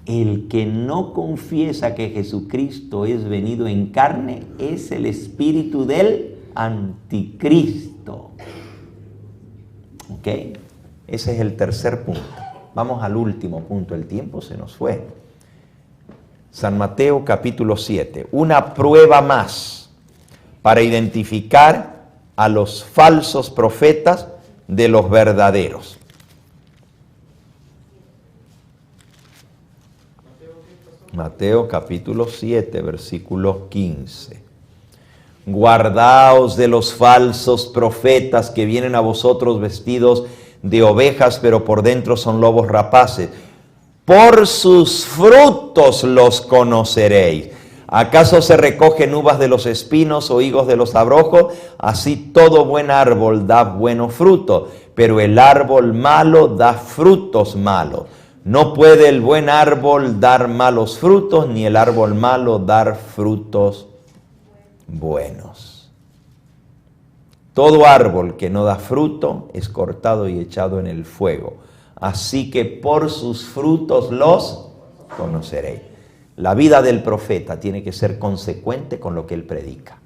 el que no confiesa que Jesucristo es venido en carne es el espíritu del anticristo. ¿Ok? Ese es el tercer punto. Vamos al último punto, el tiempo se nos fue. San Mateo capítulo 7, una prueba más para identificar a los falsos profetas de los verdaderos. Mateo capítulo 7, versículo 15. Guardaos de los falsos profetas que vienen a vosotros vestidos de ovejas, pero por dentro son lobos rapaces. Por sus frutos los conoceréis. ¿Acaso se recogen uvas de los espinos o higos de los abrojos? Así todo buen árbol da buenos frutos, pero el árbol malo da frutos malos. No puede el buen árbol dar malos frutos, ni el árbol malo dar frutos buenos. Todo árbol que no da fruto es cortado y echado en el fuego. Así que por sus frutos los conoceréis. La vida del profeta tiene que ser consecuente con lo que él predica.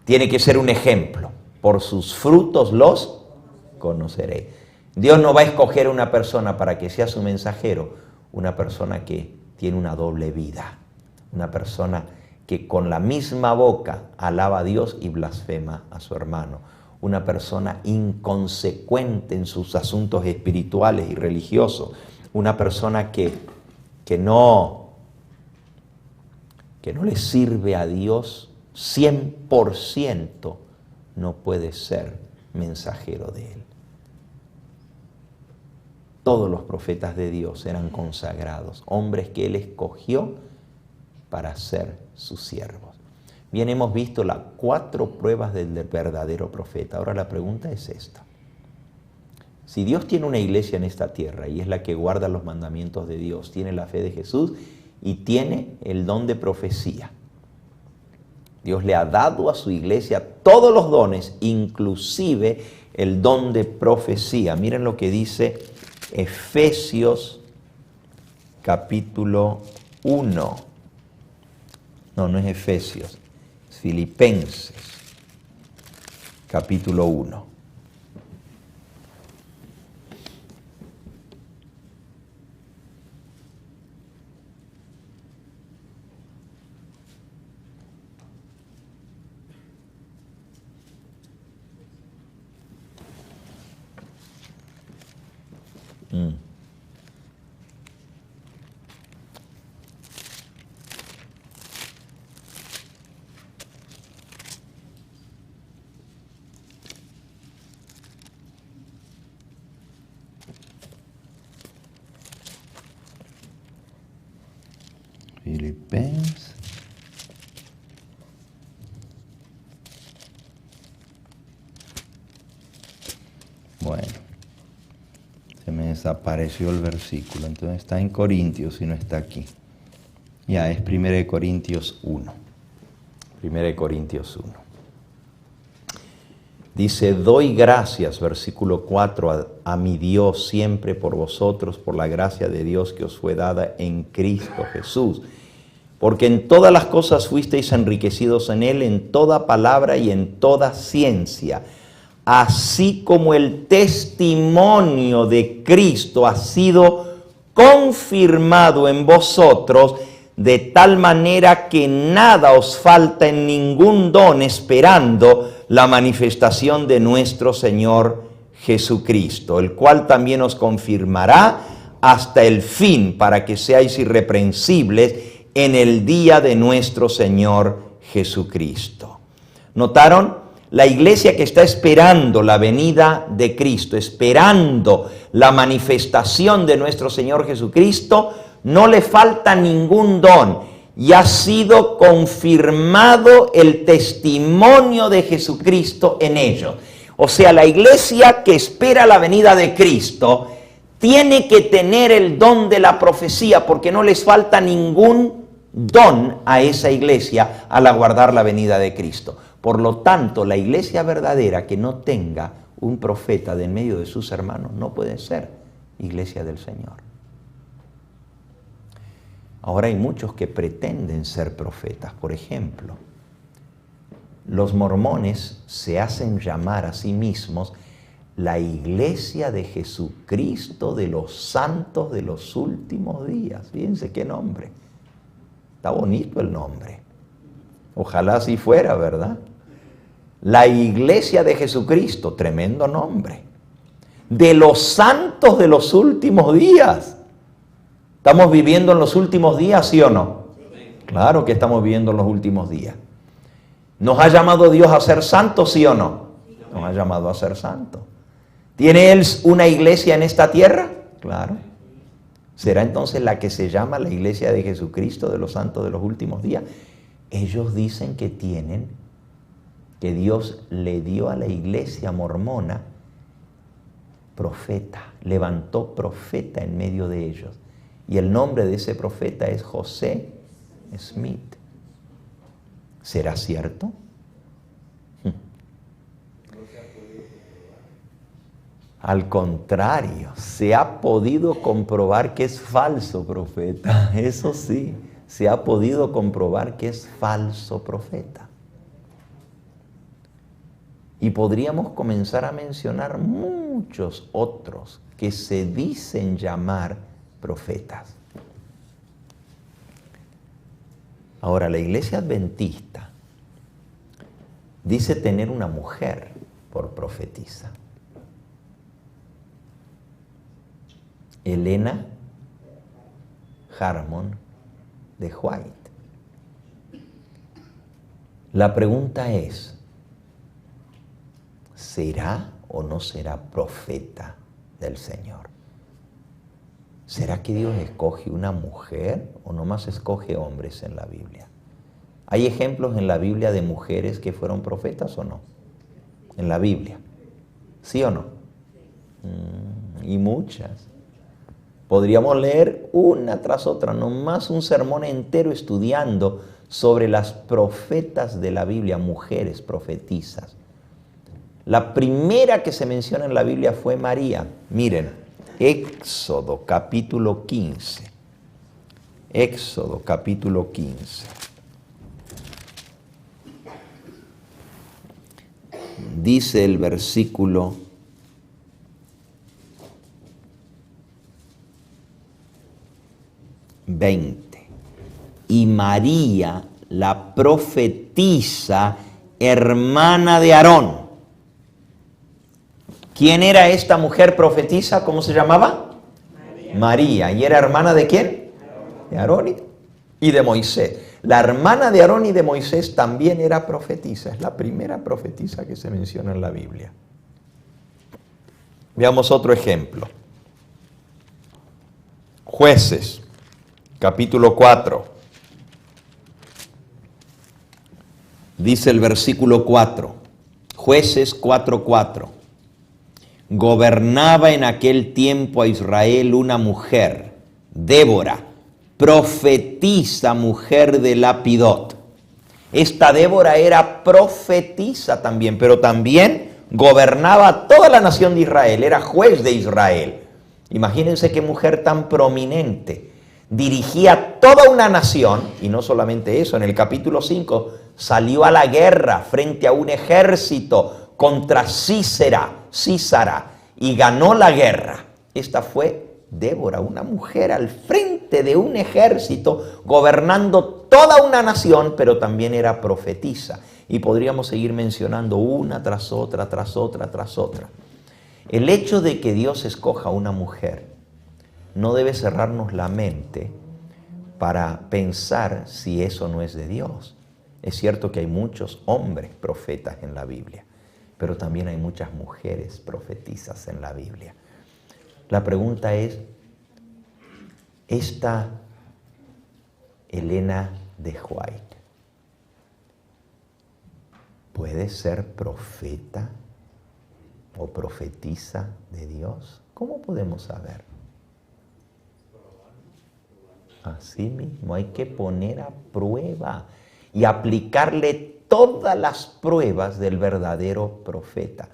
Tiene que ser un ejemplo. Por sus frutos los conoceréis. Dios no va a escoger a una persona para que sea su mensajero, una persona que tiene una doble vida, una persona que con la misma boca alaba a Dios y blasfema a su hermano, una persona inconsecuente en sus asuntos espirituales y religiosos, una persona que no le sirve a Dios 100%, no puede ser mensajero de Él. Todos los profetas de Dios eran consagrados, hombres que Él escogió para ser sus siervos. Bien, hemos visto las 4 pruebas del verdadero profeta. Ahora la pregunta es esta. Si Dios tiene una iglesia en esta tierra y es la que guarda los mandamientos de Dios, tiene la fe de Jesús y tiene el don de profecía. Dios le ha dado a su iglesia todos los dones, inclusive el don de profecía. Miren lo que dice Efesios capítulo 1. No es Efesios, es Filipenses capítulo 1. Filipenses Bueno, se me desapareció el versículo, entonces está en Corintios y no está aquí. Ya, es 1 Corintios 1. 1 Corintios 1. Dice, doy gracias, versículo 4, a mi Dios siempre por vosotros, por la gracia de Dios que os fue dada en Cristo Jesús. Porque en todas las cosas fuisteis enriquecidos en Él, en toda palabra y en toda ciencia, así como el testimonio de Cristo ha sido confirmado en vosotros, de tal manera que nada os falta en ningún don, esperando la manifestación de nuestro Señor Jesucristo, el cual también os confirmará hasta el fin, para que seáis irreprensibles en el día de nuestro Señor Jesucristo. ¿Notaron? La iglesia que está esperando la venida de Cristo, esperando la manifestación de nuestro Señor Jesucristo, no le falta ningún don y ha sido confirmado el testimonio de Jesucristo en ellos. O sea, la iglesia que espera la venida de Cristo tiene que tener el don de la profecía, porque no les falta ningún don a esa iglesia al aguardar la venida de Cristo. Por lo tanto, la iglesia verdadera que no tenga un profeta de en medio de sus hermanos no puede ser iglesia del Señor. Ahora hay muchos que pretenden ser profetas. Por ejemplo, los mormones se hacen llamar a sí mismos la iglesia de Jesucristo de los santos de los últimos días. Fíjense qué nombre. Está bonito el nombre. Ojalá así fuera, ¿verdad? La iglesia de Jesucristo, tremendo nombre. De los santos de los últimos días. ¿Estamos viviendo en los últimos días, sí o no? Claro que estamos viviendo en los últimos días. ¿Nos ha llamado Dios a ser santos, sí o no? Nos ha llamado a ser santos. ¿Tiene Él una iglesia en esta tierra? Claro. ¿Será entonces la que se llama la iglesia de Jesucristo de los santos de los últimos días? Ellos dicen que que Dios le dio a la iglesia mormona profeta, levantó profeta en medio de ellos. Y el nombre de ese profeta es José Smith. ¿Será cierto? Al contrario, se ha podido comprobar que es falso profeta. Eso sí, se ha podido comprobar que es falso profeta. Y podríamos comenzar a mencionar muchos otros que se dicen llamar profetas. Ahora, la iglesia adventista dice tener una mujer por profetisa. Helena Harmon de White. La pregunta es, ¿será o no será profeta del Señor? ¿Será que Dios escoge una mujer o nomás escoge hombres en la Biblia? ¿Hay ejemplos en la Biblia de mujeres que fueron profetas o no? En la Biblia. ¿Sí o no? Y muchas. Podríamos leer una tras otra, nomás un sermón entero estudiando sobre las profetas de la Biblia, mujeres profetisas. La primera que se menciona en la Biblia fue María. Miren, Éxodo capítulo 15. Éxodo capítulo 15. Dice el versículo 20. Y María, la profetisa, hermana de Aarón. ¿Quién era esta mujer profetisa? ¿Cómo se llamaba? María. ¿Y era hermana de quién? De Aarón y de Moisés. La hermana de Aarón y de Moisés también era profetisa. Es la primera profetisa que se menciona en la Biblia. Veamos otro ejemplo. Jueces, capítulo 4. Dice el versículo 4. Jueces 4:4. Gobernaba en aquel tiempo a Israel una mujer, Débora, profetisa, mujer de Lapidot. Esta Débora era profetisa también, pero también gobernaba toda la nación de Israel, era juez de Israel. Imagínense qué mujer tan prominente. Dirigía toda una nación, y no solamente eso, en el capítulo 5 salió a la guerra frente a un ejército contra Císara, y ganó la guerra. Esta fue Débora, una mujer al frente de un ejército, gobernando toda una nación, pero también era profetisa. Y podríamos seguir mencionando una tras otra, tras otra, tras otra. El hecho de que Dios escoja una mujer no debe cerrarnos la mente para pensar si eso no es de Dios. Es cierto que hay muchos hombres profetas en la Biblia, pero también hay muchas mujeres profetisas en la Biblia. La pregunta es, ¿esta Elena de White puede ser profeta o profetisa de Dios? ¿Cómo podemos saber? Así mismo, hay que poner a prueba y aplicarle todas las pruebas del verdadero profeta.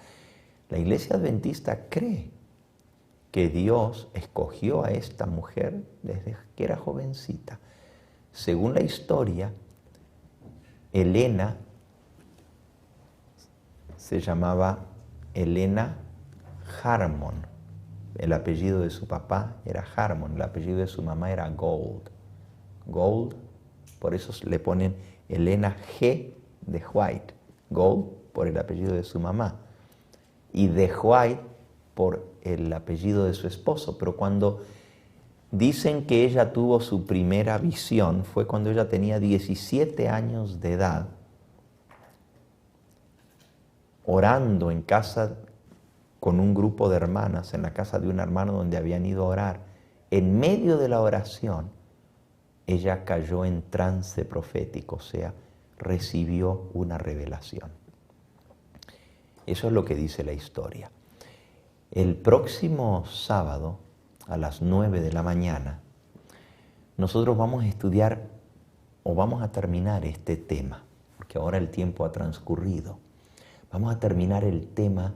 La Iglesia Adventista cree que Dios escogió a esta mujer desde que era jovencita. Según la historia, Elena se llamaba Elena Harmon. El apellido de su papá era Harmon, el apellido de su mamá era Gold. Gold, por eso le ponen Elena G. de White. Gold por el apellido de su mamá y de White por el apellido de su esposo. Pero cuando dicen que ella tuvo su primera visión fue cuando ella tenía 17 años de edad, orando en casa con un grupo de hermanas, en la casa de un hermano donde habían ido a orar. En medio de la oración, ella cayó en trance profético, o sea, recibió una revelación. Eso es lo que dice la historia. El próximo sábado, a las 9 de la mañana, nosotros vamos a estudiar o vamos a terminar este tema, porque ahora el tiempo ha transcurrido. Vamos a terminar el tema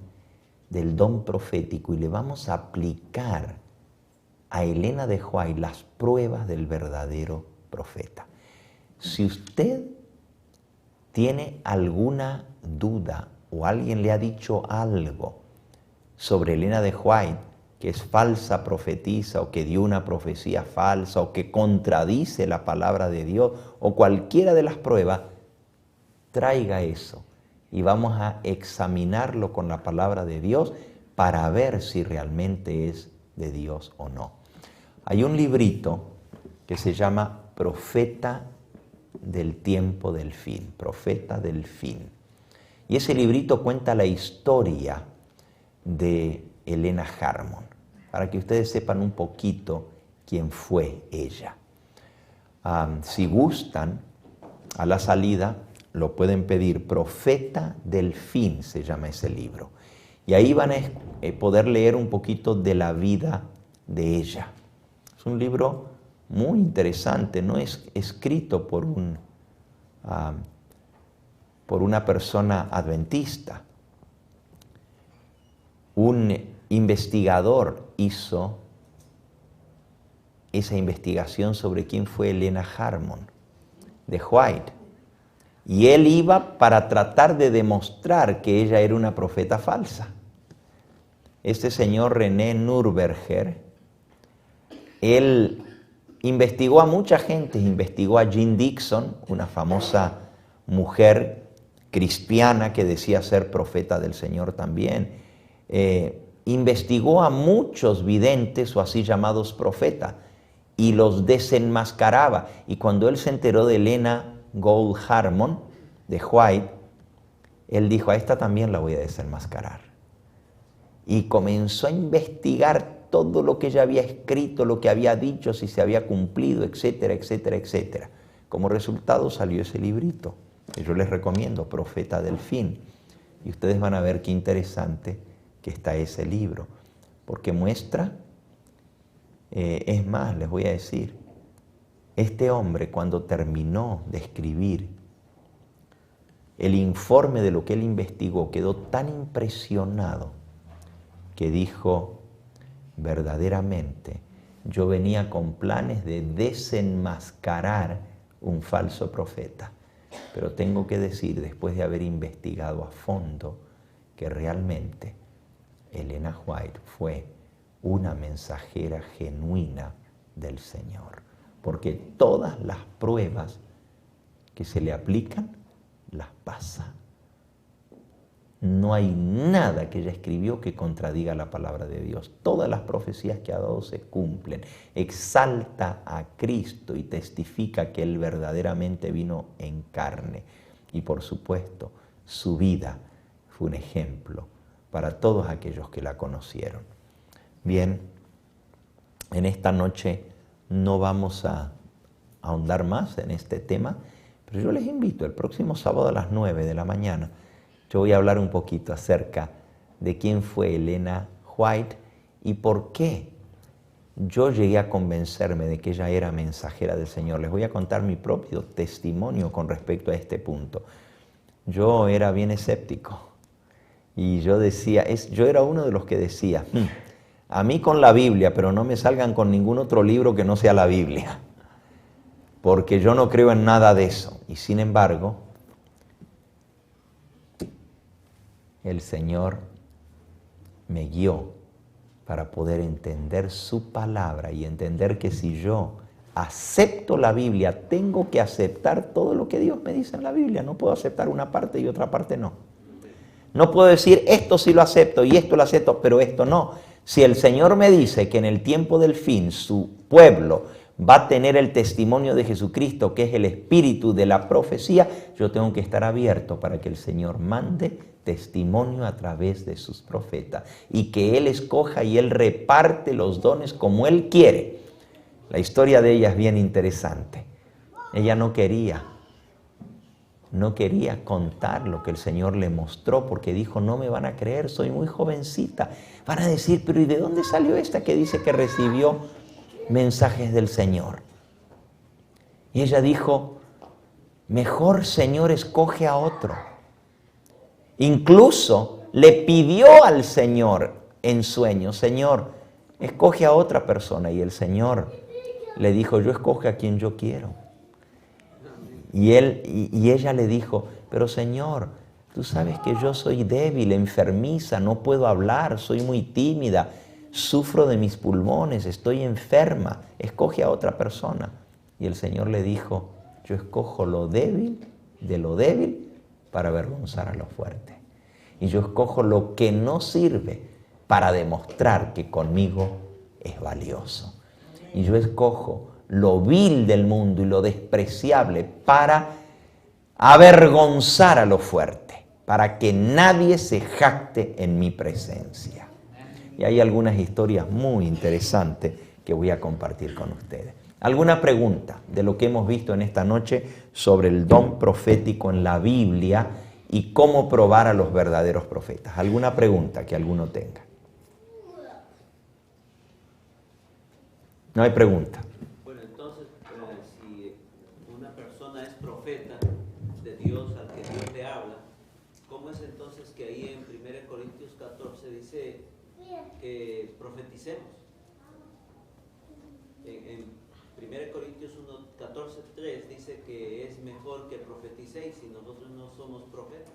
del don profético y le vamos a aplicar a Elena de White las pruebas del verdadero profeta. Si usted tiene alguna duda o alguien le ha dicho algo sobre Elena de White, que es falsa profetisa o que dio una profecía falsa o que contradice la palabra de Dios o cualquiera de las pruebas, traiga eso y vamos a examinarlo con la palabra de Dios para ver si realmente es de Dios o no. Hay un librito que se llama Profeta del Tiempo del Fin, Profeta del Fin. Y ese librito cuenta la historia de Elena Harmon, para que ustedes sepan un poquito quién fue ella. Si gustan, a la salida lo pueden pedir, Profeta del Fin se llama ese libro. Y ahí van a poder leer un poquito de la vida de ella. Es un libro muy interesante, no es escrito por una persona adventista. Un investigador hizo esa investigación sobre quién fue Elena Harmon de White. Y él iba para tratar de demostrar que ella era una profeta falsa. Este señor René Nürberger, él investigó a mucha gente, investigó a Jean Dixon, una famosa mujer cristiana que decía ser profeta del Señor también. Investigó a muchos videntes o así llamados profetas y los desenmascaraba. Y cuando él se enteró de Elena Gold Harmon de White, él dijo, a esta también la voy a desenmascarar. Y comenzó a investigar todo lo que ella había escrito, lo que había dicho, si se había cumplido, etcétera, etcétera, etcétera. Como resultado salió ese librito, que yo les recomiendo, Profeta del Fin. Y ustedes van a ver qué interesante que está ese libro, porque muestra, es más, les voy a decir, este hombre cuando terminó de escribir el informe de lo que él investigó, quedó tan impresionado que dijo, verdaderamente, yo venía con planes de desenmascarar un falso profeta, pero tengo que decir, después de haber investigado a fondo, que realmente Elena White fue una mensajera genuina del Señor, porque todas las pruebas que se le aplican, las pasa. No hay nada que ella escribió que contradiga la palabra de Dios. Todas las profecías que ha dado se cumplen. Exalta a Cristo y testifica que Él verdaderamente vino en carne. Y por supuesto, su vida fue un ejemplo para todos aquellos que la conocieron. Bien, en esta noche no vamos a ahondar más en este tema, pero yo les invito el próximo sábado a las 9 de la mañana. Yo voy a hablar un poquito acerca de quién fue Elena White y por qué yo llegué a convencerme de que ella era mensajera del Señor. Les voy a contar mi propio testimonio con respecto a este punto. Yo era bien escéptico y yo era uno de los que decía, a mí con la Biblia, pero no me salgan con ningún otro libro que no sea la Biblia, porque yo no creo en nada de eso. Y sin embargo, el Señor me guió para poder entender su palabra y entender que si yo acepto la Biblia, tengo que aceptar todo lo que Dios me dice en la Biblia. No puedo aceptar una parte y otra parte no. No puedo decir esto sí lo acepto y esto lo acepto, pero esto no. Si el Señor me dice que en el tiempo del fin su pueblo va a tener el testimonio de Jesucristo, que es el espíritu de la profecía, yo tengo que estar abierto para que el Señor mande testimonio a través de sus profetas y que Él escoja y Él reparte los dones como Él quiere. La historia de ella es bien interesante. Ella no quería contar lo que el Señor le mostró porque dijo, no me van a creer, soy muy jovencita. Van a decir, pero ¿y de dónde salió esta que dice que recibió mensajes del Señor? Y ella dijo, mejor Señor escoge a otro. Incluso le pidió al Señor en sueño, Señor, escoge a otra persona. Y el Señor le dijo, yo escojo a quien yo quiero. Y ella le dijo, pero Señor, tú sabes que yo soy débil, enfermiza, no puedo hablar, soy muy tímida, sufro de mis pulmones, estoy enferma, escoge a otra persona. Y el Señor le dijo, yo escojo lo débil de lo débil para avergonzar a lo fuerte. Y yo escojo lo que no sirve para demostrar que conmigo es valioso. Y yo escojo lo vil del mundo y lo despreciable para avergonzar a lo fuerte, para que nadie se jacte en mi presencia. Y hay algunas historias muy interesantes que voy a compartir con ustedes. ¿Alguna pregunta de lo que hemos visto en esta noche sobre el don profético en la Biblia y cómo probar a los verdaderos profetas? ¿Alguna pregunta que alguno tenga? No hay pregunta. Bueno, entonces, si una persona es profeta de Dios, al que Dios le habla, ¿cómo es entonces que ahí en 1 Corintios 14 dice que profeticemos? En 1 Corintios 14:3 dice que es mejor que profeticéis si nosotros no somos profetas.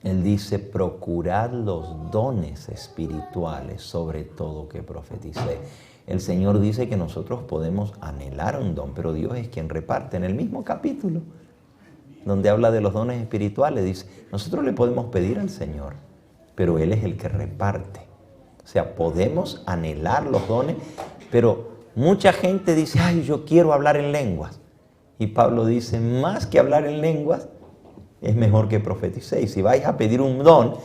Él dice, procurad los dones espirituales, sobre todo que profeticéis. El Señor dice que nosotros podemos anhelar un don, pero Dios es quien reparte. En el mismo capítulo, donde habla de los dones espirituales, dice, nosotros le podemos pedir al Señor, pero Él es el que reparte. O sea, podemos anhelar los dones, pero mucha gente dice, ay, yo quiero hablar en lenguas. Y Pablo dice, más que hablar en lenguas, es mejor que profeticéis. Si vais a pedir un don,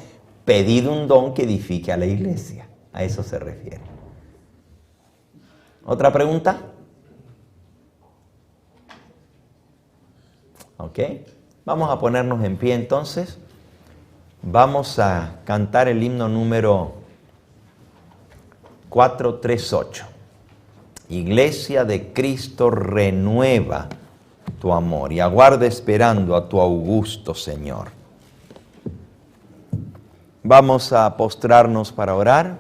pedid un don que edifique a la iglesia. A eso se refiere. ¿Otra pregunta? Ok. Vamos a ponernos en pie entonces Vamos a cantar el himno número 438. Iglesia de Cristo, renueva tu amor y aguarda esperando a tu augusto Señor. Vamos a postrarnos para orar.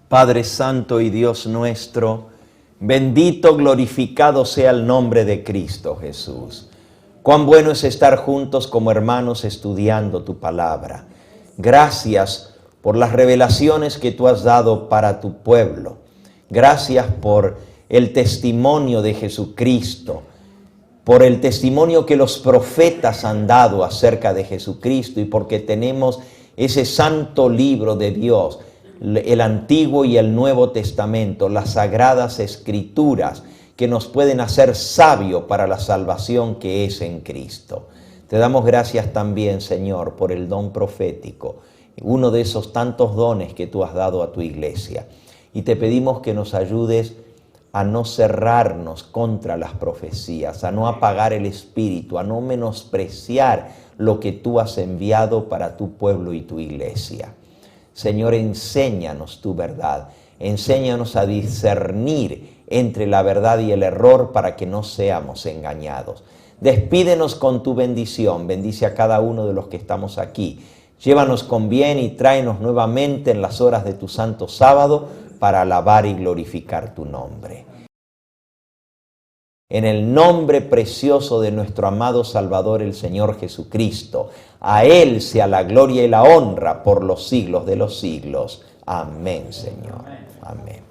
Padre Santo y Dios nuestro, bendito, glorificado sea el nombre de Cristo Jesús. Cuán bueno es estar juntos como hermanos estudiando tu palabra. Gracias por las revelaciones que tú has dado para tu pueblo. Gracias por el testimonio de Jesucristo, por el testimonio que los profetas han dado acerca de Jesucristo y porque tenemos ese santo libro de Dios, el Antiguo y el Nuevo Testamento, las Sagradas Escrituras, que nos pueden hacer sabios para la salvación que es en Cristo. Te damos gracias también, Señor, por el don profético, uno de esos tantos dones que tú has dado a tu iglesia. Y te pedimos que nos ayudes a no cerrarnos contra las profecías, a no apagar el espíritu, a no menospreciar lo que tú has enviado para tu pueblo y tu iglesia. Señor, enséñanos tu verdad, enséñanos a discernir entre la verdad y el error para que no seamos engañados. Despídenos con tu bendición, bendice a cada uno de los que estamos aquí. Llévanos con bien y tráenos nuevamente en las horas de tu santo sábado para alabar y glorificar tu nombre. En el nombre precioso de nuestro amado Salvador, el Señor Jesucristo, a Él sea la gloria y la honra por los siglos de los siglos. Amén, Señor. Amén.